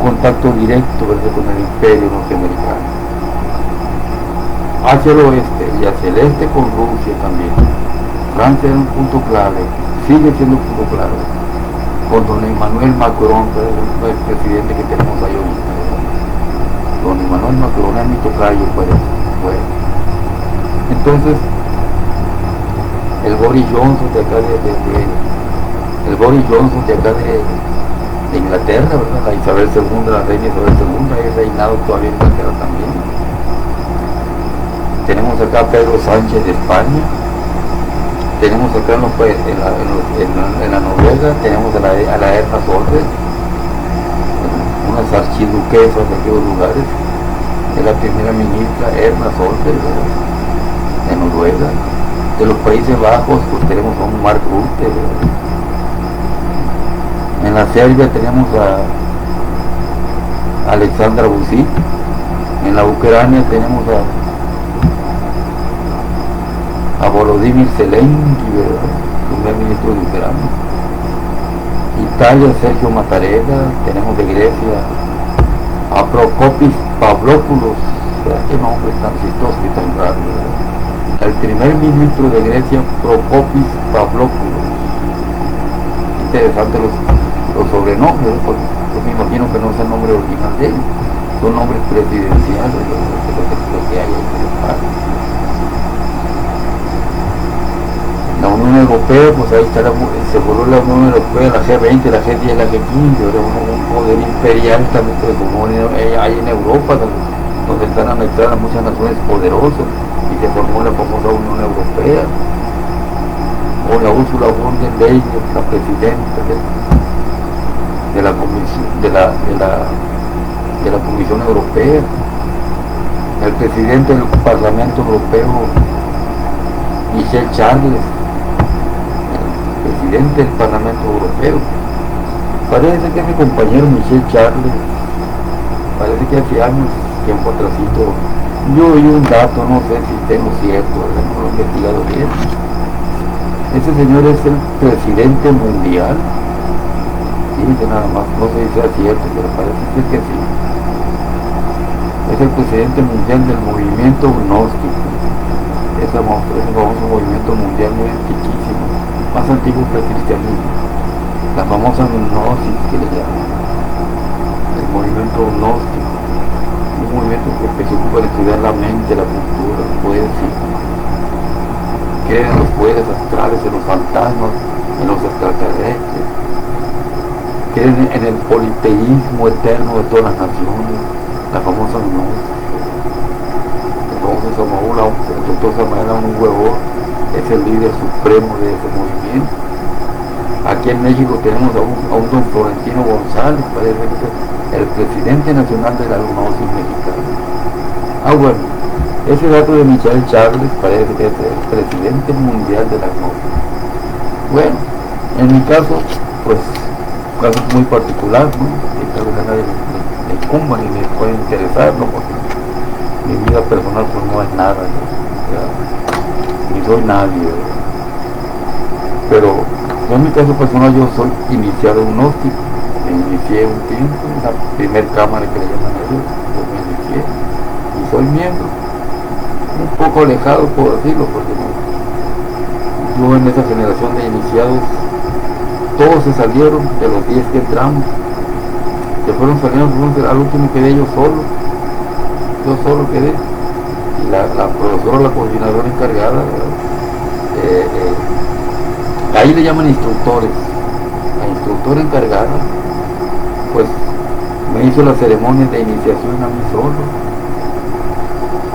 contacto directo, ¿verdad?, con el imperio norteamericano. Hacia el oeste y hacia el este con Rusia también. Francia era un punto clave, sigue siendo un punto clave, con don Emmanuel Macron, el presidente que tenemos ahí ahorita. Don Emmanuel Macron es mi tocayo, pues. Entonces, el Boris Johnson de acá de Inglaterra, ¿verdad?, la Isabel II, la reina Isabel II, ha reinado todavía en Inglaterra también. Tenemos acá a Pedro Sánchez de España, tenemos acá en la Noruega, tenemos a la Erna Solberg, unas archiduquesas de aquellos lugares, es la primera ministra Erna Solberg de Noruega. De los Países Bajos pues tenemos a un Mark Rutte, ¿verdad? En la Serbia tenemos a Alexandra Vučić, en la Ucrania tenemos a Volodymyr Zelensky, ¿verdad?, primer ministro de Ucrania. Italia, Sergio Mattarella. Tenemos de Grecia a Prokopis Pavlopoulos, qué nombre tan chistoso y tan raro, ¿verdad? El primer ministro de Grecia, Prokopis Pavlopoulos. Interesante los sobrenombres, porque yo me imagino que no es el nombre original de ellos, son nombres presidenciales lo que hay en el país. La Unión Europea, pues ahí está se formó la Unión Europea, la G20, la G10, la G15, era un poder imperial también, pues, como hay en Europa, donde están anexadas muchas naciones poderosas, y se formó la famosa Unión Europea, o la Ursula von der Leyen, la presidenta de la Comisión Europea, el presidente del Parlamento Europeo, Michel Charles, el presidente del Parlamento Europeo. Parece que mi compañero Michel Charles, parece que hace años, tiempo atrásito, yo oí un dato, no sé si tengo cierto, no lo he investigado bien. Ese señor es el presidente mundial, fíjense nada más, no sé si sea cierto, pero parece que sí. Es el presidente mundial del movimiento gnóstico, ese famoso movimiento mundial muy antiquísimo, más antiguo que el cristianismo, la famosa gnosis que le llaman, el movimiento gnóstico, un movimiento que se ocupa de estudiar la mente, la cultura, los poderes psíquicos. Creen en los poderes astrales, en los fantasmas, en los extraterrestres, creen en el politeísmo eterno de todas las naciones, la famosa gnosis. El famoso Samaúl, el doctor Samael un huevón, es el líder supremo de ese movimiento. Aquí en México tenemos a un don Florentino González, parece que es el presidente nacional de la gnosis mexicana. Bueno, ese dato de Michel Charles parece que es el presidente mundial de la gnosis. Bueno, en mi caso, pues, un caso muy particular, ¿no? Que tal vez a nadie le incumba ni le puede interesar, ¿no? Porque mi vida personal pues no es nada, ¿no? O sea, ni soy nadie, ¿no? Pero En mi caso personal yo soy iniciado gnóstico, me inicié un tiempo, en la primer cámara que le llaman ellos, yo me inicié y soy miembro, un poco alejado por decirlo, porque yo en esa generación de iniciados, todos se salieron de los 10 que entramos, que fueron saliendo, al último quedé yo solo quedé, y la profesora, la coordinadora encargada, ahí le llaman instructores, la instructora encargada, pues me hizo las ceremonias de iniciación a mí solo,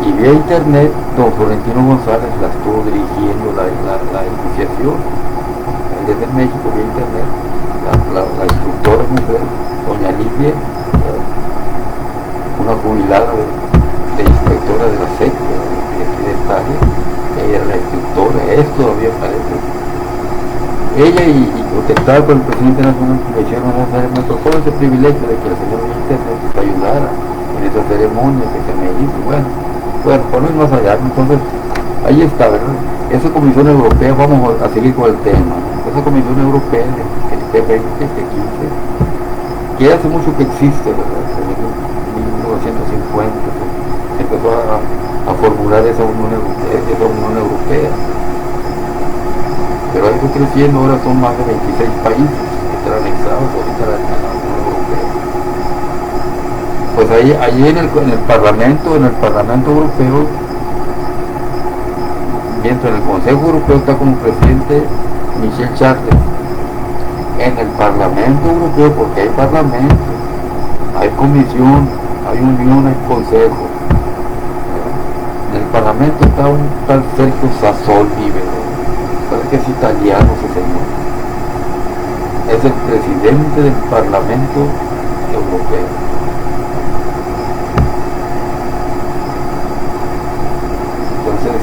y vía internet don Florentino González la estuvo dirigiendo la iniciación, desde México vía internet, la instructora mujer, doña Lidia, una jubilada de inspectora de la SEC, de esta área, ella era la instructora, es todavía parece. Ella y contactada con el presidente nacional me tocó ese privilegio de que el señor internet me ayudara en esa ceremonia que se me hizo. Bueno, por no ir más allá, entonces ahí está, ¿verdad? Esa Comisión Europea, vamos a seguir con el tema, esa Comisión Europea, el P20, P15, que hace mucho que existe, ¿verdad? En 1950 se empezó a formular esa Unión Europea, pero ha ido creciendo, ahora son más de 26 países que están anexados ahorita a la Unión Europea. Pues ahí en el Parlamento Europeo, mientras en el Consejo Europeo está como presidente Michel Charles, en el Parlamento Europeo, porque hay Parlamento, hay Comisión, hay Unión, hay Consejo. En el Parlamento está un tal Sergio Sassoli, parece que es italiano ese señor. Es el presidente del Parlamento Europeo. Entonces,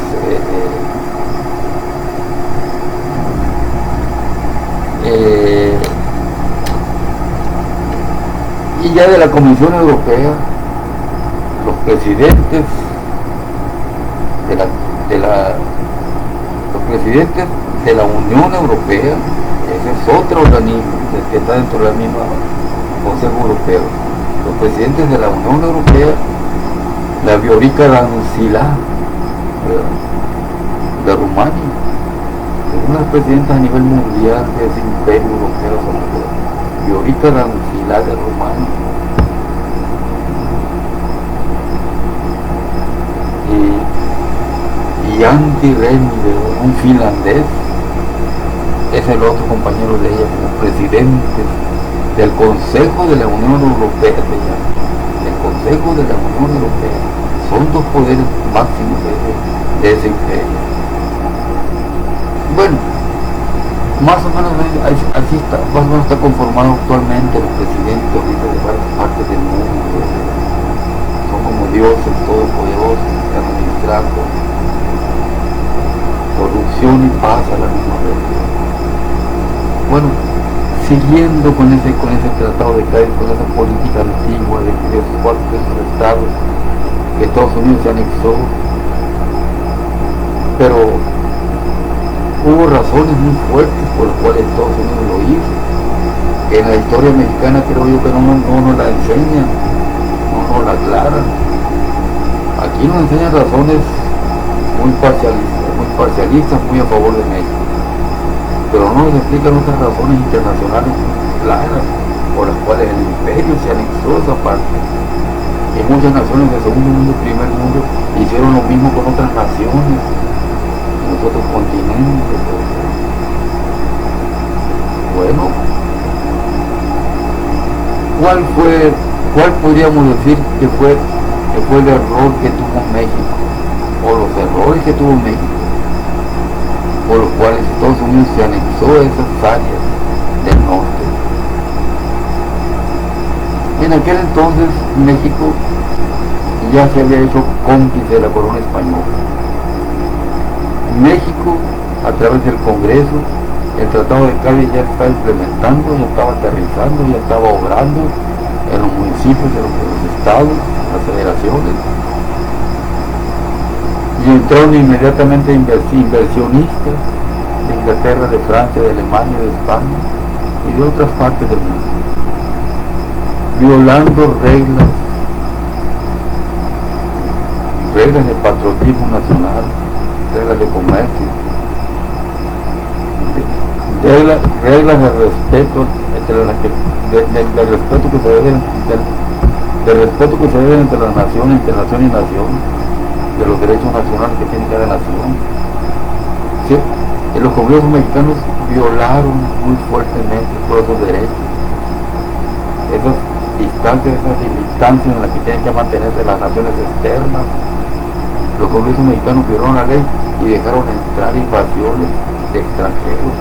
y ya de la Comisión Europea, los presidentes los presidentes de la Unión Europea, ese es otro organismo que está dentro del mismo Consejo Europeo. Los presidentes de la Unión Europea, la Viorica Dăncilă de Rumania, es una de las presidentas a nivel mundial de ese imperio europeo, Viorica Dăncilă de Rumania. Y Antti Rinne, un finlandés, es el otro compañero de ella como presidente del Consejo de la Unión Europea, del Consejo de la Unión Europea. Son dos poderes máximos de ese imperio. Bueno, más o menos así está, más o menos está conformado actualmente los presidentes ahorita de varias partes del mundo. Son como dioses todopoderosos que están administrando corrupción y paz a la misma vez. Bueno, siguiendo con ese tratado de Cádiz, con esa política antigua de esos cuatro estados que Estados Unidos se anexó, pero hubo razones muy fuertes por las cuales Estados Unidos lo hizo, que en la historia mexicana creo yo que no nos la enseñan, no nos la aclaran. Aquí nos enseñan razones muy parcialistas, muy a favor de México, pero no nos explican otras razones internacionales claras por las cuales el imperio se anexó esa parte. Y muchas naciones del segundo mundo y primer mundo hicieron lo mismo con otras naciones en los otros continentes. Bueno, ¿cuál podríamos decir que fue el error que tuvo México, o los errores que tuvo México, por los cuales Estados Unidos se anexó a esas áreas del norte? En aquel entonces México ya se había hecho cómplice de la corona española. México, a través del Congreso, el Tratado de Cádiz ya estaba implementando, ya estaba aterrizando, ya estaba obrando en los municipios de los estados, las federaciones, y entraron inmediatamente inversionistas de Inglaterra, de Francia, de Alemania, de España y de otras partes del mundo, violando reglas de patriotismo nacional, reglas de comercio, reglas de respeto del respeto que se debe del respeto que se debe entre la nación y nación, de los derechos nacionales que tiene cada nación. ¿Sí? En los congresos mexicanos violaron muy fuertemente todos esos derechos, esas distancias en las que tienen que mantenerse las naciones externas. Los congresos mexicanos violaron la ley y dejaron entrar invasiones de extranjeros.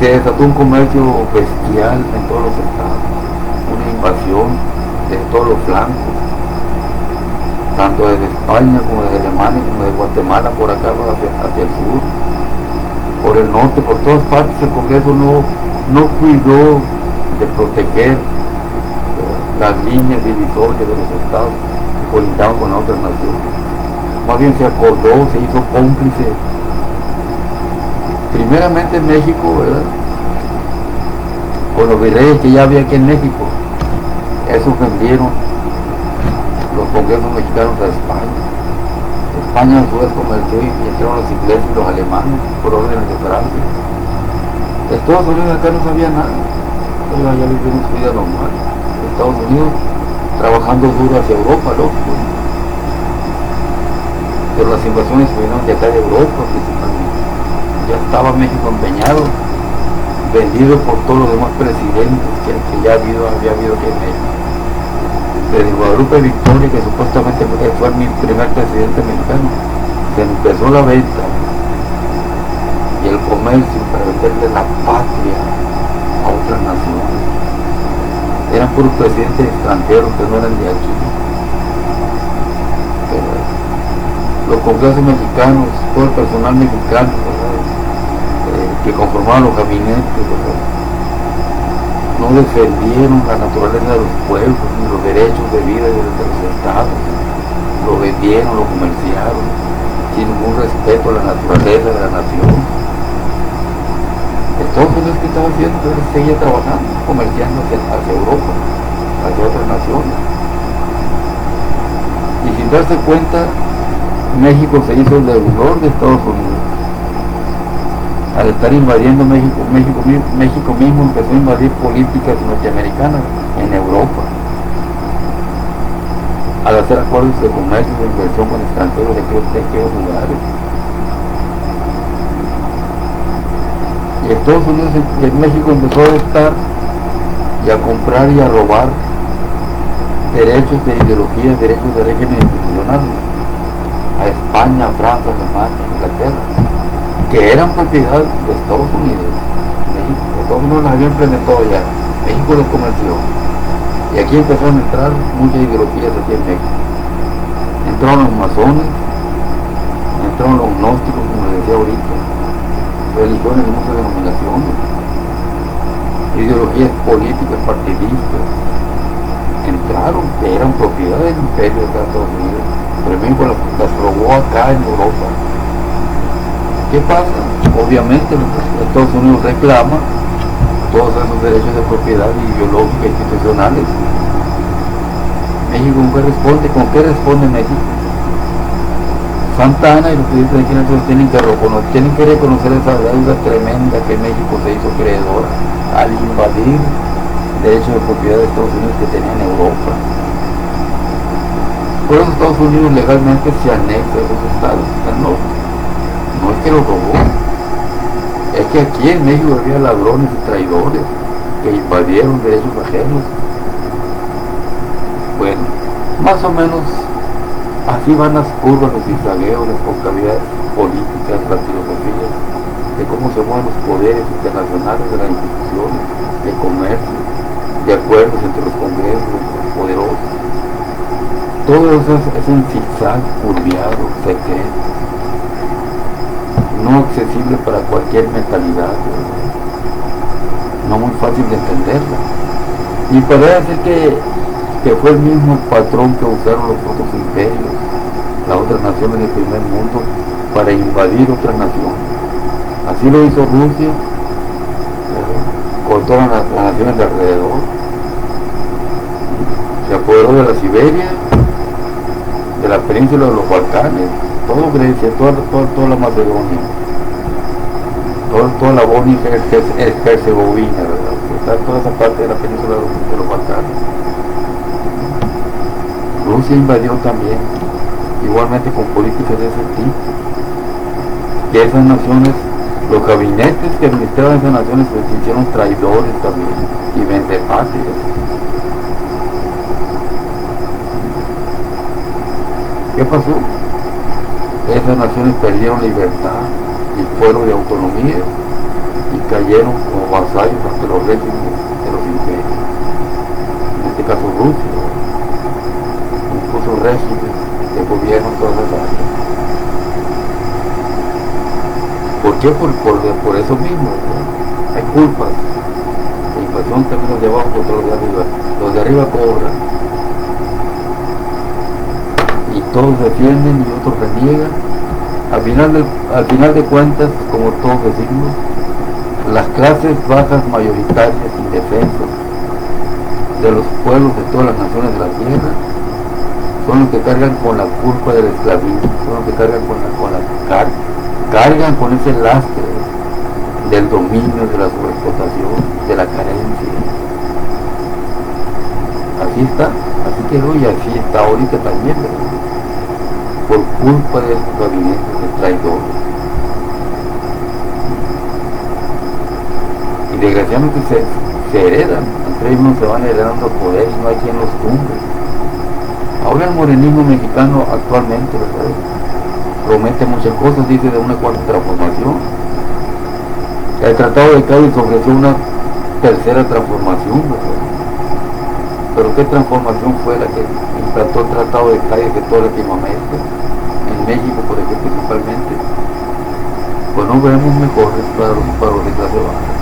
Se desató un comercio bestial en todos los estados, una invasión de todos los flancos, tanto desde España como desde Alemania, como de Guatemala, por acá hacia el sur, por el norte, por todas partes. El Congreso no cuidó de proteger las líneas divisorias de los estados que colindaban con otras naciones. Más bien se acordó, se hizo cómplice, primeramente en México, ¿verdad?, con los virreyes que ya había aquí en México. Esos vendieron los congresos mexicanos a España. España a su vez comerció y entraron los ingleses y los alemanes por órdenes de Francia. Estados Unidos acá no sabía nada, ellos allá vivieron su vida normal. Estados Unidos trabajando duro hacia Europa, lógico, pero las invasiones vinieron de acá de Europa principalmente. Ya estaba México empeñado, vendido por todos los demás presidentes que ya había habido aquí en México. Desde Guadalupe Victoria, que supuestamente fue mi primer presidente mexicano, se empezó la venta y el comercio para venderle la patria a otras naciones. Eran puros presidentes extranjeros que no eran de aquí. Pero los congresos mexicanos, todo el personal mexicano, que conformaban los gabinetes, no defendieron la naturaleza de los pueblos ni los derechos de vida de los estados. Lo vendieron, lo comerciaron sin ningún respeto a la naturaleza de la nación. Estados Unidos, ¿qué estaba haciendo? Entonces seguía trabajando, comerciando hacia Europa, hacia otras naciones, y sin darse cuenta México se hizo el deudor de Estados Unidos. Al estar invadiendo México mismo empezó a invadir políticas norteamericanas en Europa, al hacer acuerdos de comercio y de inversión con extranjeros de aquellos lugares. Y Estados Unidos en México empezó a adoptar y a comprar y a robar derechos de ideología, derechos de régimen institucional a España, Francia, Alemania, Inglaterra, que eran propiedad de Estados Unidos. México, Estados Unidos las había implementado ya, México los comerció, y aquí empezaron a entrar muchas ideologías aquí en México. Entraron los masones, entraron los gnósticos, como les decía ahorita, religiones de muchas denominaciones, ideologías políticas partidistas, entraron, que eran propiedad del imperio de Estados Unidos, pero México las robó acá en Europa. ¿Qué pasa? Obviamente Estados Unidos reclama todos esos derechos de propiedad ideológica e institucionales. México ¿con qué responde México? Santa Anna y los presidentes de aquí tienen que reconocer esa deuda tremenda que México se hizo creedora al invadir derechos de propiedad de Estados Unidos que tenían Europa. Por eso Estados Unidos legalmente se anexa a esos estados del norte. No es que lo robó, es que aquí en México había ladrones y traidores que invadieron derechos ajenos. Bueno, más o menos así van las curvas, los zigzagueos, las concavidades políticas, las filosofías, de cómo se mueven los poderes internacionales de las instituciones, de comercio, de acuerdos entre los congresos, entre los poderosos. Todo eso es un zigzag curviado, secreto, no accesible para cualquier mentalidad, no muy fácil de entenderla. Y podría decir que fue el mismo patrón que usaron los otros imperios las otras naciones del primer mundo para invadir otras naciones. Así lo hizo Rusia, con todas las naciones de alrededor. Se apoderó de la Siberia, de la península de los Balcanes, todo Grecia, toda la Macedonia, toda la Bosnia y Herzegovina, ¿verdad? Toda esa parte de la península de los Balcanes. Rusia invadió también, igualmente con políticas de ese tipo. Que esas naciones, los gabinetes que administraban esas naciones se hicieron traidores también y vendepatrias. ¿Qué pasó? Esas naciones perdieron libertad y fueron de autonomía y cayeron como vasallos ante los regímenes de los imperios. En este caso Rusia, impuso régimen de gobierno en todas las áreas. ¿Por qué? Por eso mismo, ¿verdad? Hay culpas. La invasión también los de abajo contra los de arriba. Los de arriba cobran. Y todos defienden y otros reniegan. Al final de cuentas, como todos decimos, las clases bajas mayoritarias indefensas de los pueblos de todas las naciones de la tierra son los que cargan con la culpa del esclavismo, son los que cargan cargan con ese lastre del dominio, de la sobreexplotación, de la carencia. Así está, así quedó y así está ahorita también, ¿verdad? Por culpa de esos gabinetes de traidores. Y desgraciadamente se heredan, entre ellos se van heredando el poder y no hay quien los tumbe. Ahora el morenismo mexicano actualmente, ¿verdad?, promete muchas cosas, dice de una cuarta transformación. El Tratado de Cádiz ofreció una tercera transformación, ¿verdad? Pero ¿qué transformación fue la que implantó el Tratado de Cádiz en toda Latinoamérica? En México, por ejemplo, principalmente. Pues no vemos mejores para los de clase baja.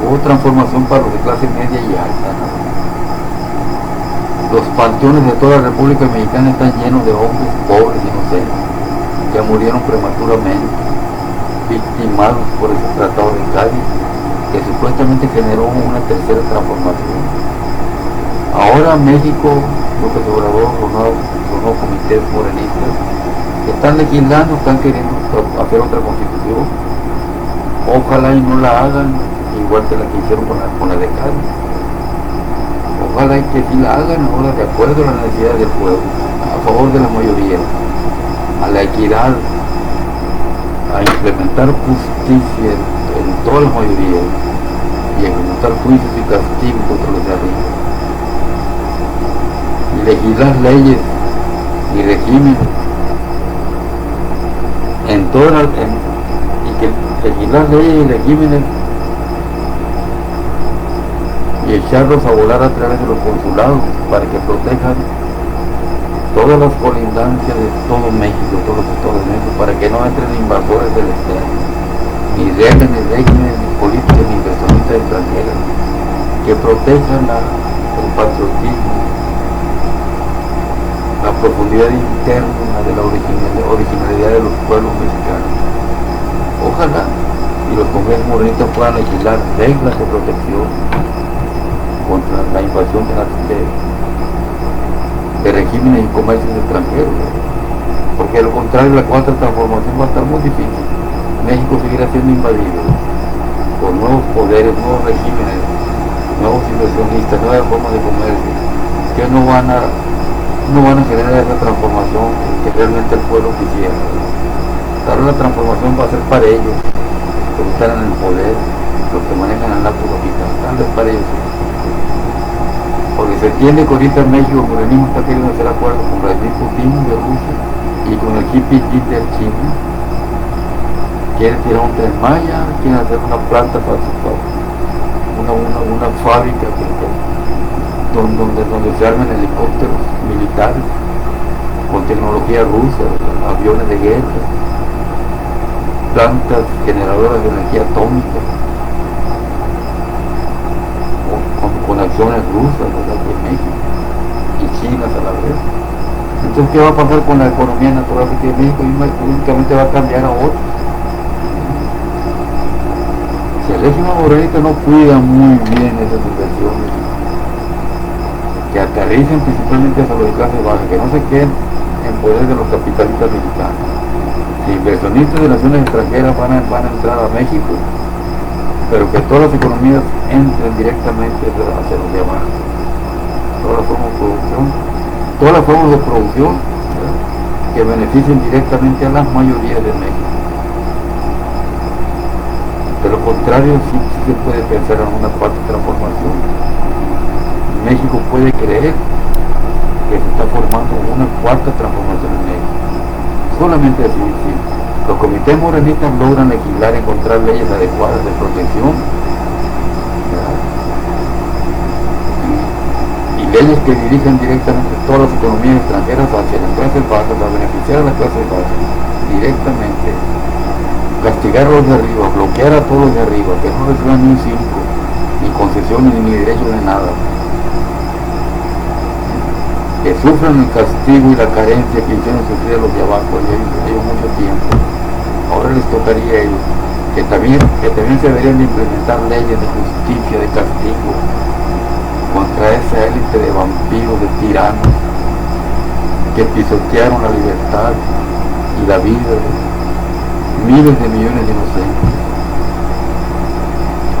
Hubo transformación para los de clase media y alta, ¿no? Los panteones de toda la República Mexicana están llenos de hombres pobres y inocentes que murieron prematuramente, victimados por ese Tratado de Cádiz, que supuestamente generó una tercera transformación. Ahora México, López Obrador, los nuevos comités morenistas, están legislando, están queriendo hacer otra constitución. Ojalá y no la hagan igual que la que hicieron con la de Cádiz. Ojalá y que sí la hagan ahora de acuerdo a las necesidades del pueblo, a favor de la mayoría, a la equidad, a implementar justicia en todas las mayorías y a implementar juicios y castigos contra los de arriba. Y legislar leyes y regímenes en todas y que legislar leyes y regímenes y echarlos a volar a través de los consulados para que protejan todas las colindancias de todo México, todos los estados de México, para que no entren invasores del externo, ni reglas, ni regímenes, ni políticos, ni inversionistas extranjeros, que protejan el patriotismo, la profundidad interna de la originalidad de los pueblos mexicanos. Ojalá y los congresos morenistas puedan legislar reglas de protección contra la invasión de regímenes y comercios extranjeros, porque de lo contrario la cuarta transformación va a estar muy difícil. México seguirá siendo invadido por nuevos poderes, nuevos regímenes, nuevos inversionistas, nuevas formas de comercio, que no van a generar esa transformación que realmente el pueblo quisiera. Claro, la transformación va a ser para ellos, los que están en el poder, los que manejan el narcocapital, tal vez para ellos. Porque se entiende que ahorita en México el morenismo está queriendo hacer acuerdos con Vladimir Putin de Rusia y con el hippie de China. Quieren tirar un tren Maya, quieren hacer una planta para una fábrica donde se armen helicópteros militares con tecnología rusa, aviones de guerra, plantas generadoras de energía atómica, con acciones rusas, ¿verdad?, de México y chinas a la vez. Entonces, ¿qué va a pasar con la economía natural que tiene México? Y únicamente va a cambiar a otro. Si el régimen morenista no cuida muy bien esas inversiones, que aterricen principalmente hacia los de clase baja, que no se queden en poder de los capitalistas mexicanos. Si inversionistas de naciones extranjeras van a entrar a México, pero que todas las economías entren directamente hacia los de abajo. Todas las formas de producción que beneficien directamente a las mayorías de México. De lo contrario, sí se puede pensar en una cuarta transformación. México puede creer que se está formando una cuarta transformación en México. Solamente así, si los comités morenistas logran legislar, encontrar leyes adecuadas de protección, y leyes que dirigen directamente todas las economías extranjeras hacia las clases bajas, a beneficiar a las clases bajas directamente, castigar a los de arriba, bloquear a todos los de arriba, que no reciban ni un 5, ni concesiones, ni derechos de nada, que sufran el castigo y la carencia que hicieron sufrir a los de abajo ellos mucho tiempo. Ahora les tocaría a ellos, que también se deberían de implementar leyes de justicia, de castigo contra esa élite de vampiros, de tiranos que pisotearon la libertad y la vida de miles de millones de inocentes.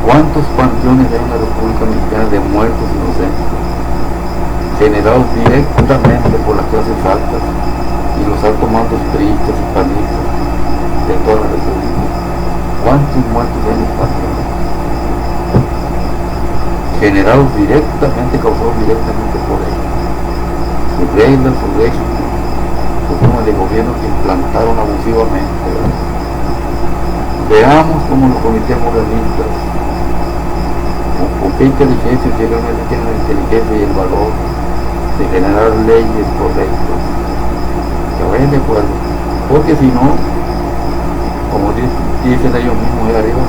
¿Cuántos panteones hay en la República Mexicana de muertos inocentes, generados directamente por las clases altas y los altos mandos priistas y panistas de toda la República? ¿Cuántos muertos hay en los panteones? Generados directamente, causados directamente por ellos. Sus reglas, su régimen, su forma de gobierno que implantaron abusivamente. Veamos cómo los comités morenistas, con qué inteligencia, si realmente tienen la inteligencia y el valor de generar leyes correctas, que vayan de acuerdo, porque si no, como dicen ellos mismos ahí arriba,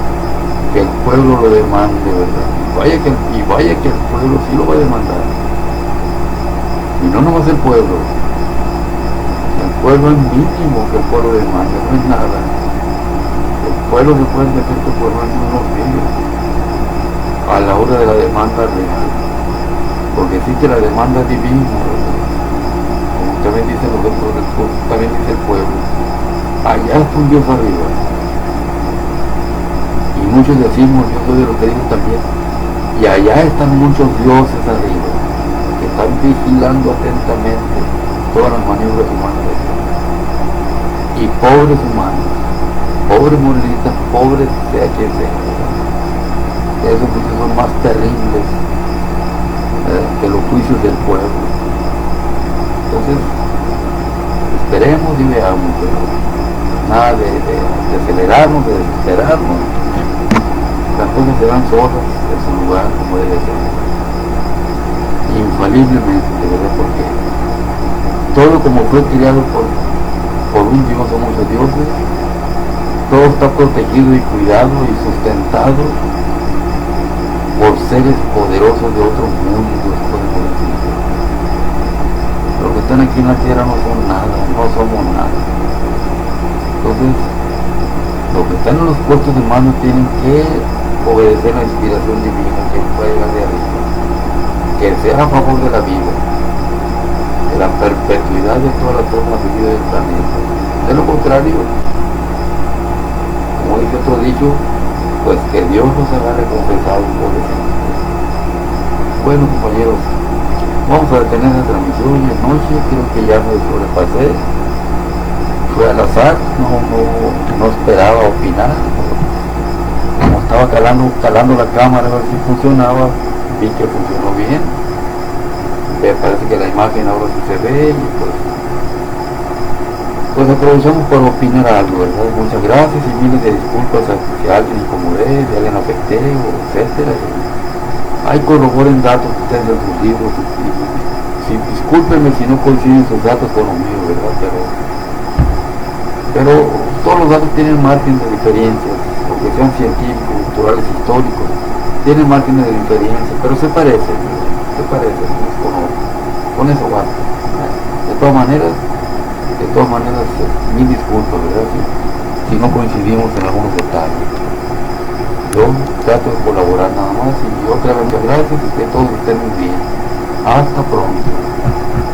que el pueblo lo demande, ¿verdad? Y vaya que el pueblo sí lo va a demandar. Y no nomás el pueblo es mínimo que el pueblo demanda, no es nada. El pueblo se puede meter por unos medios a la hora de la demanda real, porque existe la demanda divina, ¿verdad? Como también dicen los otros, también dice el pueblo, allá está un Dios arriba, y muchos decimos, yo soy de lo que digo también, y allá están muchos dioses arriba, que están vigilando atentamente todas las maniobras humanas de Dios. Y pobres humanos, pobres morenistas, pobres sea quien sea, esos juicios son más terribles que los juicios del pueblo. Entonces, esperemos y veamos, pero nada de acelerarnos, de desesperarnos. Las cosas se van solas en su lugar como debe ser, infaliblemente, ¿verdad? Porque todo como fue criado por un Dios o muchos dioses, todo está protegido y cuidado y sustentado por seres poderosos de otros mundos, podemos decir. Los que están aquí en la tierra no son nada, no somos nada. Entonces, los que están en los puestos de mando tienen que obedecer la inspiración divina que puede llegar de arriba, que sea a favor de la vida, de la perpetuidad de todas las formas de vida del planeta. De lo contrario, como dice otro dicho, pues que Dios nos haga recompensado por eso. Bueno, compañeros, vamos a detener la transmisión y anoche creo que ya me sobrepasé, fue al azar, no esperaba opinar. Como estaba calando la cámara a ver si funcionaba, vi que funcionó bien, me parece que la imagen ahora sí se ve, y pues aprovechamos para opinar algo, ¿verdad? Muchas gracias y miles de disculpas si a alguien incomodé, si a alguien afecté, etcétera. Ahí corroboren datos que ustedes en sus libros, y discúlpenme si no coinciden sus datos con los míos, ¿verdad? Pero todos los datos tienen margen de diferencia, aunque sean científicos, culturales, históricos, tienen margen de diferencia, pero se parecen, con eso basta. de todas maneras, mil disculpas, ¿verdad? Si no coincidimos en algunos detalles. Yo trato de colaborar nada más y otra vez muchas gracias y que todos estén muy bien. Hasta pronto.